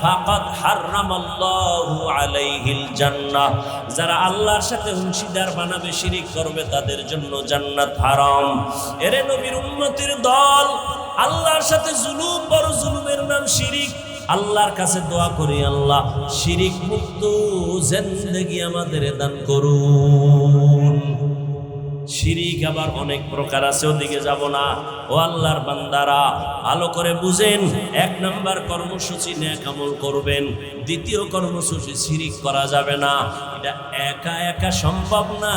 ফাকাদ হারামাল্লাহু আলাইহিল জান্নাহ, যারা আল্লাহর সাথে অংশীদার বানাবে, শিরিক করবে, তাদের জন্য জান্নাত হারাম। এরে নবীর উম্মতের দল, আল্লাহর সাথে জুলুম, বড় জুলুমের নাম শিরিক। আল্লাহর কাছে দোয়া করি, আল্লাহ শিরিক মুক্ত জিন্দেগি আমাদের দান করুন। শিরিক আবার অনেক প্রকার আছে, ওদিকে যাব না। ও আল্লাহর বান্দারা, ভালো করে বুঝেন। 1 নাম্বার কর্মসূচি নেক আমল করবেন। 2য় কর্মসূচি শিরিক করা যাবে না। এটা একা একা সম্ভব না,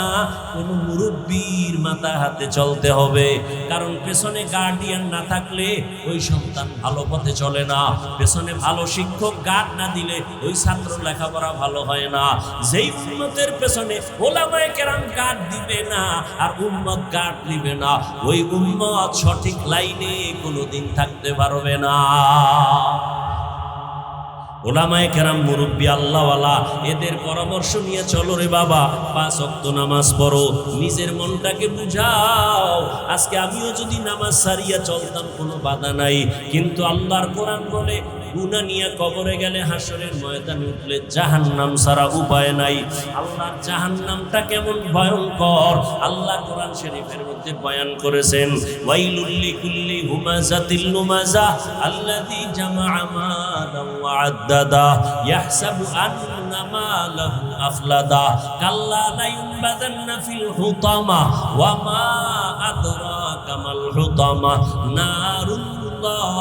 কোনো মুরব্বীর মাথা হাতে চলতে হবে। কারণ পেছনে গার্ডিয়ান না থাকলে ওই সন্তান ভালো পথে চলে না, পেছনে ভালো শিক্ষক গার্ড না দিলে ওই ছাত্র লেখাপড়া ভালো হয় না। যেই উম্মতের পেছনে ওলামায়ে কেরাম গার্ড দিবে না আর উম্মত গার্ড দিবে না, ওই উম্মত সঠিক লাইনে কোনোদিন থাকতে পারবে না। ওলামায়ে কেরাম, মুরব্বী, আল্লাহওয়ালা, এদের পরামর্শ নিয়ে চলো রে বাবা। 5 ওয়াক্ত নামাজ পড়ো, নিজের মনটাকে বুঝাও। আজকে আমিও যদি নামাজ সারিয়া চলতাম কোনো বাধা নাই, কিন্তু আল্লাহর কোরআন বলে গুনাহ নিয়ে কবরে গেলে, হাসরের ময়দানে উঠলে জাহান্নাম ছাড়া উপায় নাই। আল্লাহর জাহান্নামটা কেমন ভয়ঙ্কর আল্লাহ কোরআন শরীফের মধ্যে বয়ান করেছেন। ওয়াইলুল লিকুল্লি হুমাযাতিল লুমাযা আল্লাযী জামাআ মালান ওয়া আদ্দাদা ইয়াহসাবু আন্না মালাহু আখলাদা কাল্লা লা ইউনবাযান্না ফিল হুতামা ওয়া মা আদরাকা মাল হুতামা নারুল্লাহিল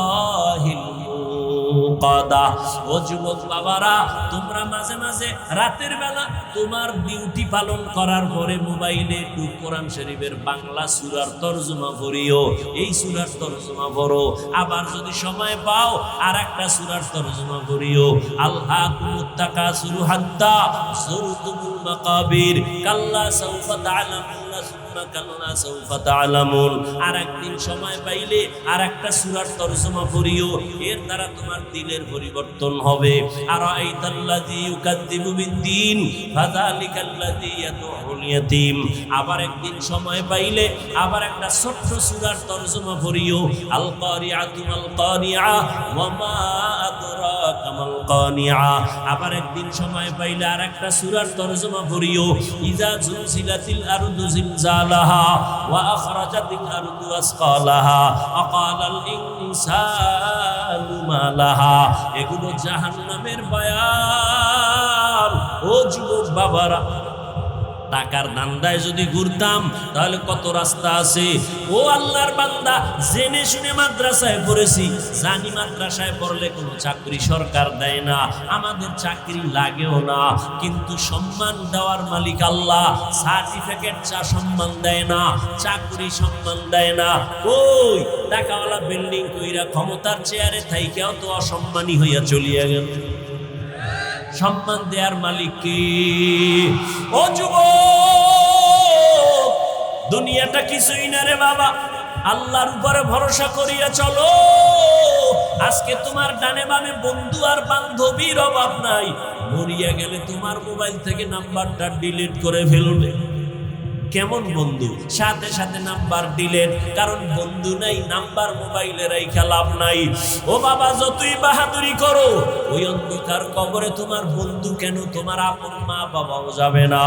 মুকাদা। ও যুবক বাবারা, তোমরা মাঝে মাঝে রাতের বেলা তোমার ডিউটি পালন করার পরে মোবাইলে একটু কোরআন শরীফের বাংলা সূরার তরজমা পড়িও। এই সূরার তরজমা পড়ো, আবার যদি সময় পাও আর একটা সূরার তরজমা পড়িও। আলহাকুমুত তাকাসুরু হাত্তা যুরতুমুল মাকাবির কাল্লা সাউফা তা'লামুন সুম্মা কাল্লা সাউফা তা'লামুন। আর একদিন সময় পাইলে আর একটা সূরার তরজমা পড়িও, এর দ্বারা তোমার দিলের পরিবর্তন হবে। আর আইতাল্লাযী ইউকাযযিবু বিদ্দীন ফাযালিকাল্লাযী ইয়াদউল ইয়াতীম। আবার একদিন সময় পাইলে আবার একটা ছোট্ট সূরার তরজমা পড়িও, আল কারিআতু মাল কারিআ ওয়া মা আদরাকা মাল কানিআ। আবার একদিন সময় পাইলে আর একটা সূরার তরজমা পড়িও, ইযা জুলজিলাতিল আরদু জিলজালাহা ওয়া আখরাজাতিল আরদু আসকালাহা আকালাল ইনসানু মা লাহা। এগুলো জাহান্নামের বয়ান। ও যুবক বাবারা, টাকার ধান্দায় যদি ঘুরতাম তাহলে কত রাস্তা আছে। ও আল্লাহর বান্দা, জেনে শুনে মাদ্রাসায় পড়েছি, জানি মাদ্রাসায় পড়লে কোনো চাকরি সরকার দেয় না, আমাদের চাকরি লাগেও না, কিন্তু সম্মান দেওয়ার মালিক আল্লাহ। সার্টিফিকেট চা সম্মান দেয় না, চাকরি সম্মান দেয় না। ওই টাকাওয়ালা বিল্ডিং কইরা ক্ষমতার চেয়ারে থাইকাও তো অসম্মানী হইয়া চলিয়া গেল। সম্মান দেয়ার মালিক কি? ও যুবক, দুনিয়াটা কিছুই না রে বাবা, আল্লাহর উপরে ভরসা করিয়া চলো। আজকে তোমার ডানে বামে বন্ধু আর বান্ধবীর অভাব নাই, মরিয়া গেলে তোমার মোবাইল থেকে নাম্বারটা ডিলিট করে ফেলবে। কেমন বন্ধু? সাথে সাথে নাম্বার ডিলিট, কারণ বন্ধু নাই, নাম্বার মোবাইলে রাইখা লাভ নাই। ও বাবা, যতই বাহাদুরি করো, ওই অন্ধকার কবরে তোমার বন্ধু কেন, তোমার আপন মা বাবাও যাবে না।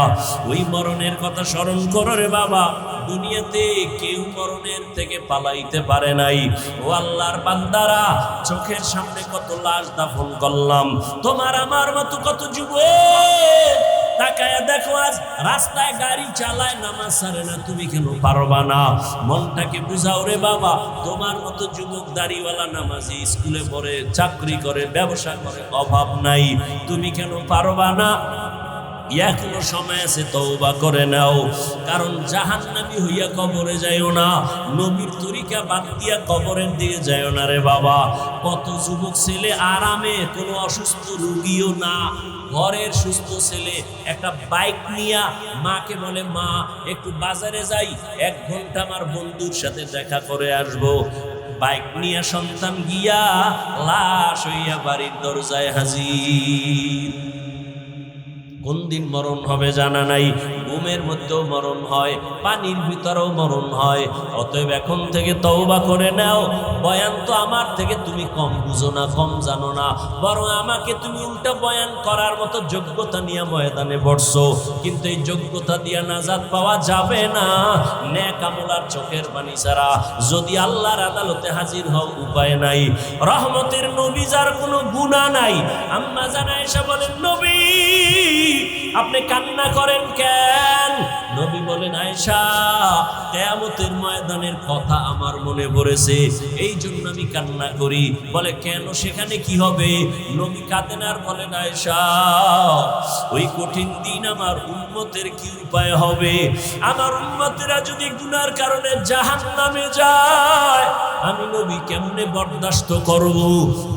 ওই মরণের কথা স্মরণ করো রে বাবা। দুনিয়াতে কেউ মরণের থেকে পালাইতে পারে নাই। ও আল্লাহর বান্দারা, চোখের সামনে কত লাশ দাফন করলাম, তোমার আমার মতো কত যুবক তাকায়া দেখো, আজ রাস্তায় গাড়ি চালায়, নামাজ ছাড়ে না, তুমি কেন পারবা না? মনটাকে বুঝাও রে বাবা। তোমার মতো যুবক দাড়িওয়ালা নামাজি, স্কুলে পড়ে, চাকরি করে, ব্যবসা করে, অভাব নাই, তুমি কেন পারবা না? এখনো সময় আছে, তওবা করে নাও। কারণ জাহান্নামী হইয়া কবরে যাইও না, নবীর তরিকা বাদ দিয়া কবরের দিকে যাইও না রে বাবা। কত যুবক ছেলে আরামে, কোনো অসুস্থ রোগীও না, ঘরের সুস্থ ছেলে একটা বাইক নিয়া মাকে বলে, মা একটু বাজারে যাই, 1 ঘন্টা আমার বন্ধুর সাথে দেখা করে আসবো। বাইক নিয়া সন্তান গিয়া লাশ হইয়া বাড়ির দরজায় হাজির। কোন দিন মরণ হবে জানা নাই, ঘুমের মধ্যেও মরণ হয়, পানির ভিতরেও মরণ হয়। অতএব এখন থেকে তওবা করে নাও। বয়ান তো আমার থেকে তুমি কম বুঝো না, কম জানো না, বরং আমাকে তুমি উল্টা বয়ান করার মতো যোগ্যতা নিয়ে ময়দানে বসছো, কিন্তু এই যোগ্যতা দিয়া নাজাত পাওয়া যাবে না নেক আমল আর চোখের পানি ছাড়া। যদি আল্লাহর আদালতে হাজির হও, উপায় নাই। রহমতের নবী, যার কোনো গুনাহ নাই, আম্মা জান আয়েশা বলেন, নবী আপনি কান্না করেন কেন? নবী বলেন, আয়েশা কিয়ামতের ময়দানের কথা আমার মনে পড়েছে, এই জন্য আমি কান্না করি। বলে, কেন, সেখানে কি হবে? নবী কাঁদেন আর বলেন, আয়েশা ওই কঠিন দিন আমার উম্মতের কি উপায় হবে? আমার উম্মতেরা যদি গুনার কারণে জাহান্নামে যায়, আমি নবী কেমনে বরদাস্ত করব?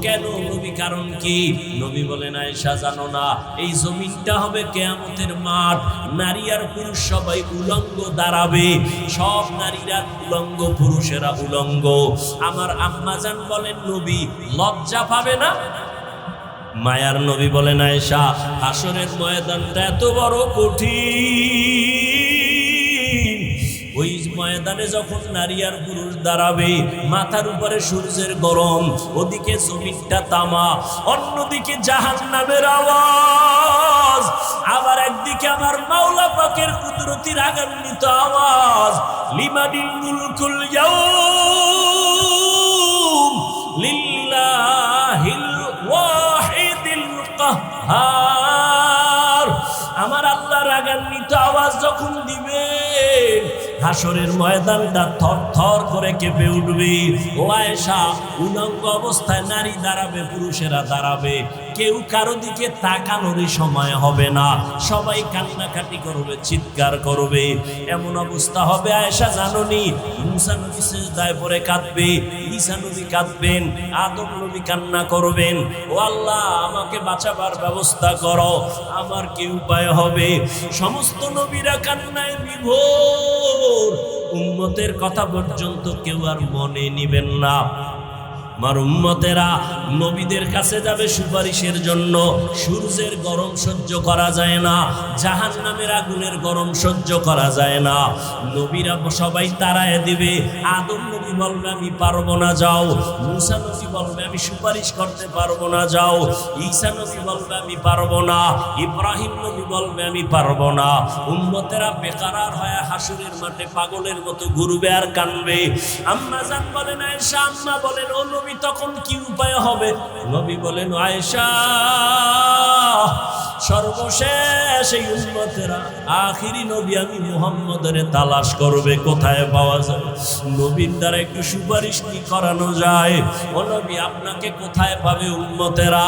কেন নবী, কারণ কি? নবী বলেন, আয়েশা জানো না, এই জমিনটা হবে কিয়ামতের মাঠ, নারী আর পুরুষ সবাই উলঙ্গ দাঁড়াবে, সব নারীরা উলঙ্গ, পুরুষেরা উলঙ্গ। আমার আম্মাজান বলেন, নবী লজ্জা পাবে না? মায়ার নবী বলেন, আয়েশা হাসরের ময়দানটা এত বড় কঠিন, ওই ময়দানে যখন নারী আর পুরুষ দাঁড়াবে, মাথার উপরে সূর্যের গরম, ওদিকে জমিনটা তামা, অন্যদিকে জাহান্নামের আওয়াজ, আবার একদিকে আমার মাওলা পাকের কুদরতি রাগান্বিত আওয়াজ, লিমানিল মুলকুল ইয়াউম লিল্লাহিল ওয়াহিদিল কাহ্হার। আমার আল্লাহ রাগান্বিত আওয়াজ যখন দিবে, হাসরের ময়দানটা থর থর করে কেঁপে উঠবে। ও আয়েশা, উলঙ্গ অবস্থায় নারী দাঁড়াবে, পুরুষেরা দাঁড়াবে, কেউ কারো দিকে তাকানোরই সময় হবে না, সবাই কান্নাকাটি করবে, চিৎকার করবে। এমন অবস্থা হবে আয়েশা জাননি, মুসা নবী সিজদায় পড়ে কাঁদবে, ঈসা নবী কাঁদবেন, আদম নবী কান্না করবেন, ও আল্লাহ আমাকে বাঁচাবার ব্যবস্থা করো, আমার কি উপায় হবে? সমস্ত নবীরা কান্নায় বিভোর, উম্মতের কথা পর্যন্ত কেউ আর মনে নিবেন না। আমার উম্মতেরা নবীদের কাছে যাবে সুপারিশের জন্য। সূর্যের গরম সহ্য করা যায় না, জাহান্নামের আগুনের গরম সহ্য করা যায় না। নবীরা সবাই তাড়ায় দিবে। আদম নবী বলবে আমি পারবো না, যাও। মুসা নবী বলবে আমি সুপারিশ করতে পারবো না, যাও। ঈসা নবী বলবে আমি পারবো না, ইব্রাহিম নবী বলবে আমি পারবো না। উম্মতেরা বেকারার হয়ে হাসুরের মাঠে পাগলের মতো ঘুরবে আর কানবে। আম্মা জান বলেন আয়েশা, আম্মা বলেন ও নবী তখন কি উপায় হবে? নবী বলেন আয়েশা, সর্বশেষ এই উম্মতেরা আখিরি নবী আমি মুহাম্মদের তালাশ করবে, কোথায় পাওয়া যায়। নবীর দ্বারা একটু সুপারিশ কি করানো যায়? ও নবী আপনাকে কোথায় পাবে উম্মতেরা?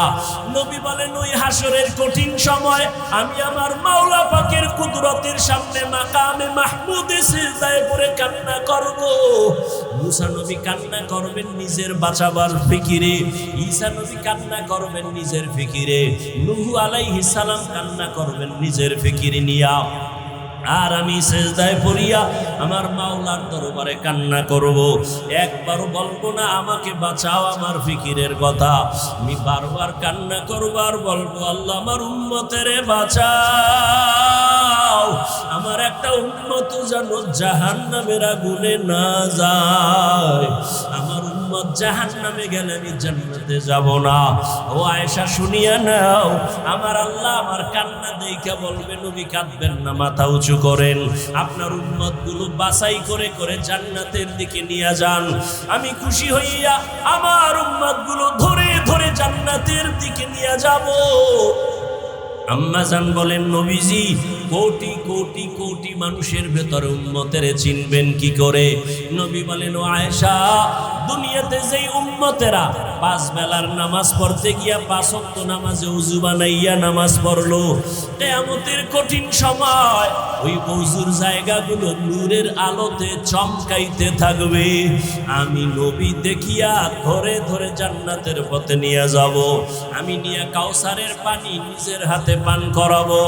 নবী বলেন ওই হাসরের কঠিন সময় আমি আমার মাওলা পাকের কুদরতের সামনে মাকামে মাহমুদে সিজদায় পড়ে কান্না করব। মুসা নবী কান্না করবেন নিজের বাঁচাবার ফিকিরে, ঈসা নবী কান্না করবেন নিজের ফিকিরে, নূহ আলাইহিস সালাম কান্না করবেন নিজের ফিকিরে নিয়া। আর আমি সিজদায় পড়িয়া আমার মাওলার দরবারে কান্না করব। একবারও বলবো না আমাকে বাঁচাও আমার ফিকিরের কথা, আমি বারবার কান্না করব আর বলবো আল্লাহ আমার উম্মতেরে বাঁচাও, আমার একটা উম্মত যেন জাহান্নামের আগুনে না যায়। আমার উম্মত জাহান্নামে গেলে আমি জান্নাতে যাব না। ও আয়েশা শুনিয়া নাও, আমার আল্লাহ আমার কান্না দেখে বলবে নবী কাঁদবেন না, মাথা উঁচু করেন, আপনার উম্মত গুলো বাছাই করে করে জান্নাতের দিকে নিয়ে যান। আমি খুশি হইয়া আমার উম্মত গুলো ধরে ধরে জান্নাতের দিকে নিয়ে যাব। আম্মা জান বলেন নবীজি কোটি কোটি কোটি মানুষের ভেতরে উম্মতের চিনবেন কি করে? নবী বলেন ও আয়েশা, দুনিয়াতে যেই উম্মতেরা 5 বেলার নামাজ পড়তে গিয়া 5 ওয়াক্ত নামাজে ওযু বানাইয়া নামাজ পড়লো, কিয়ামতের কঠিন সময় ওই ওযুর জায়গাগুলো নূরের আলোতে চমকাইতে থাকবে। আমি নবী দেখিয়া ধরে ধরে জান্নাতের পথে নিয়ে যাব। আমি নিয়ে কাউসারের পানি নিজের হাতে পান করাবো।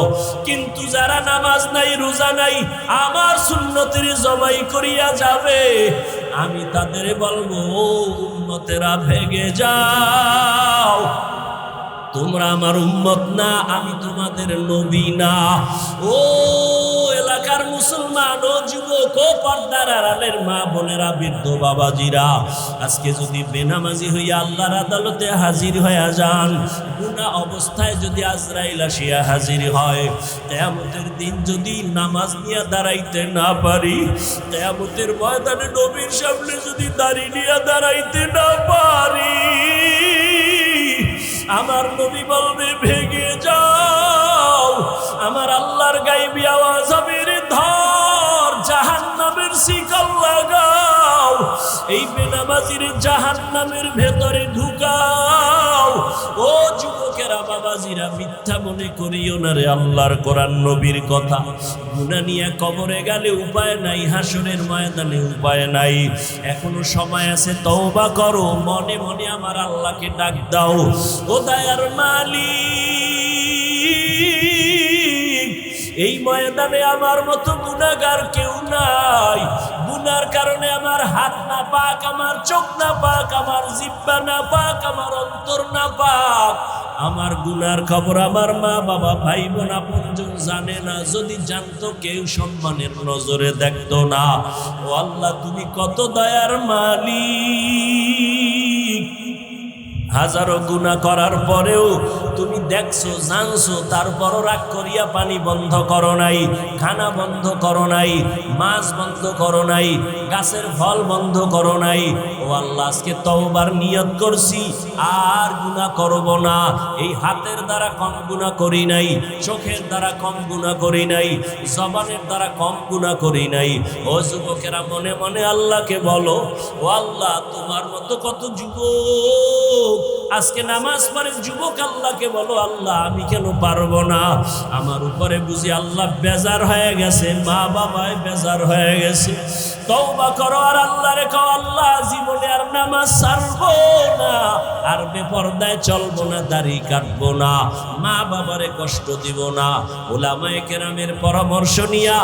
কিন্তু যারা নামাজ নাই, রোজা নাই, আমার সুন্নতের জবাই করিয়া যাবে, আমি তাদের বলবো ও উম্মতেরা ভেগে যাও, তোমরা আমার উম্মত না, আমি তোমাদের নবী না। ও এলাকার মুসলমান, ও যুবক, ও পর্দার আড়ালের মা বোনেরা, বৃদ্ধ বাবাজিরা, আজকে যদি বেনামাজি হইয়া আল্লাহর আদালতে হাজির হইয়া যান, গুনাহ অবস্থায় যদি আজরাইল আসিয়া হাজির হয়, কিয়ামতের দিন যদি নামাজ নিয়ে দাঁড়াইতে না পারি, কিয়ামতের ময়দানে নবীর সামনে যদি দাঁড়িয়ে নিয়ে দাঁড়াইতে না পারি, আমার নবী বলবে ভেগে যাও। আমার আল্লাহর গায়বী আওয়াজ হবে রে ধর, জাহান্নামের শিকল লাগাও, এই বেনামাজির জাহান্নামের ভেতরে ঢুকাও। ও যুবকেরা, বাবাজিরা, মিথ্যা মনে করিও না রে আল্লাহর কোরআন নবীর কথা। গুনাহ নিয়ে কবরে গেলে উপায় নাই, হাসরের ময়দানে উপায় নাই। এখনো সময় আছে, তওবা করো, মনে মনে আমার আল্লাহকে ডাক দাও। ও দয়ার মালিক, এই ময়দানে আমার মতো গুনাহগার কেউ নাই। গুনার কারণে আমার হাত না পাক, আমার চোখ না পাক, আমার জিহ্বা না পাক, আমার অন্তর না পাক। আমার গুনার খবর আমার মা বাবা ভাই বোন আপনজন জানে না। যদি জানতো কেউ সম্মানের নজরে দেখতো না। ও আল্লাহ, তুমি কত দয়ার মালিক। হাজারো গুনাহ করার পরেও তুমি দেখছো, জানছো, তারপরও রাগ করিয়া পানি বন্ধ করো নাই, খানা বন্ধ করো নাই, মাছ বন্ধ করো নাই, গাছের ফল বন্ধ করো নাই। ও আল্লাহ, আজকে তওবার নিয়ত করছি, আর গুনাহ করব না। এই হাতের দ্বারা কম গুনাহ করি নাই, চোখের দ্বারা কম গুনাহ করি নাই, জবানের দ্বারা কম গুনাহ করি নাই। ও যুবকেরা, মনে মনে আল্লাহকে বলো, ও আল্লাহ, তোমার মতো কত যুবক আজকে নামাজ পড়ে যুবক আল্লাহকে বলো, আল্লাহ আমি কেন পারবো না? আমার উপরে বুঝি আল্লাহ বেজার হয়ে গেছে, মা বাবায় বেজার হয়ে গেছে। তওবা করো আর আল্লাহরে কও, আল্লাহ জীবনে আর নামাজ ছাড়বো না, আর বেপরদায় চলবো না, দাড়ি কাটবো না, মা বাবারে কষ্ট দিব না। উলামায়ে কেরামের পরামর্শ নিয়া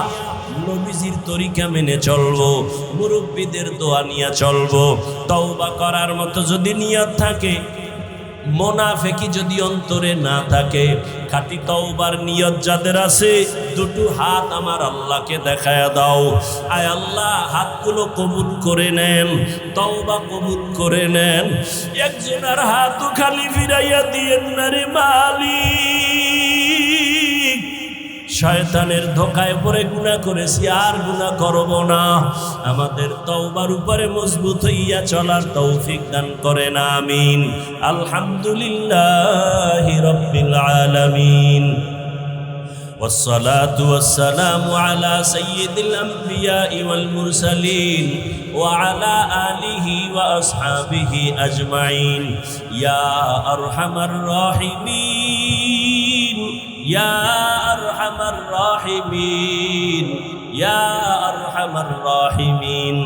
নবীজির তরিকা মেনে চলবো, মুরব্বীদের দোয়া নিয়ে চলবো। তওবা করার মতো যদি নিয়ত থাকে, মুনাফিকি যদি অন্তরে না থাকে, খাঁটি তওবার নিয়ত যাদের আছে, দুটো হাত আমার আল্লাহকে দেখায়া দাও। আয় আল্লাহ, হাতগুলো কবুল করে নেন, তওবা কবুল করে নেন। একজনের হাতও খালি ফিরাইয়া দিয়েন না রে মালিক। শয়তানের ধোকায় পড়ে গুনাহ করেছি, আর গুনাহ করব না। আমাদের তওবার উপরে মজবুত হইয়া চলার তৌফিক দান করেন, আমিন। আলহামদুলিল্লাহি রাব্বিল আলামিন। والصلاة والسلام على سيد الأنبياء والمرسلين وعلى آله وأصحابه أجمعين يا أرحم الراحمين يا أرحم الراحمين يا أرحم الراحمين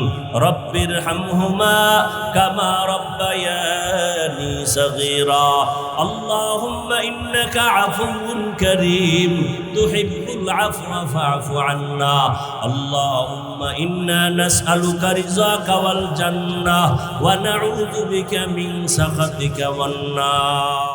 رب ارحمهما كما ربياني صغيرا اللهم إنك عفو كريم تحب العفو فاعف عنا اللهم إنا نسألك رضاك والجنة ونعوذ بك من سخطك والنار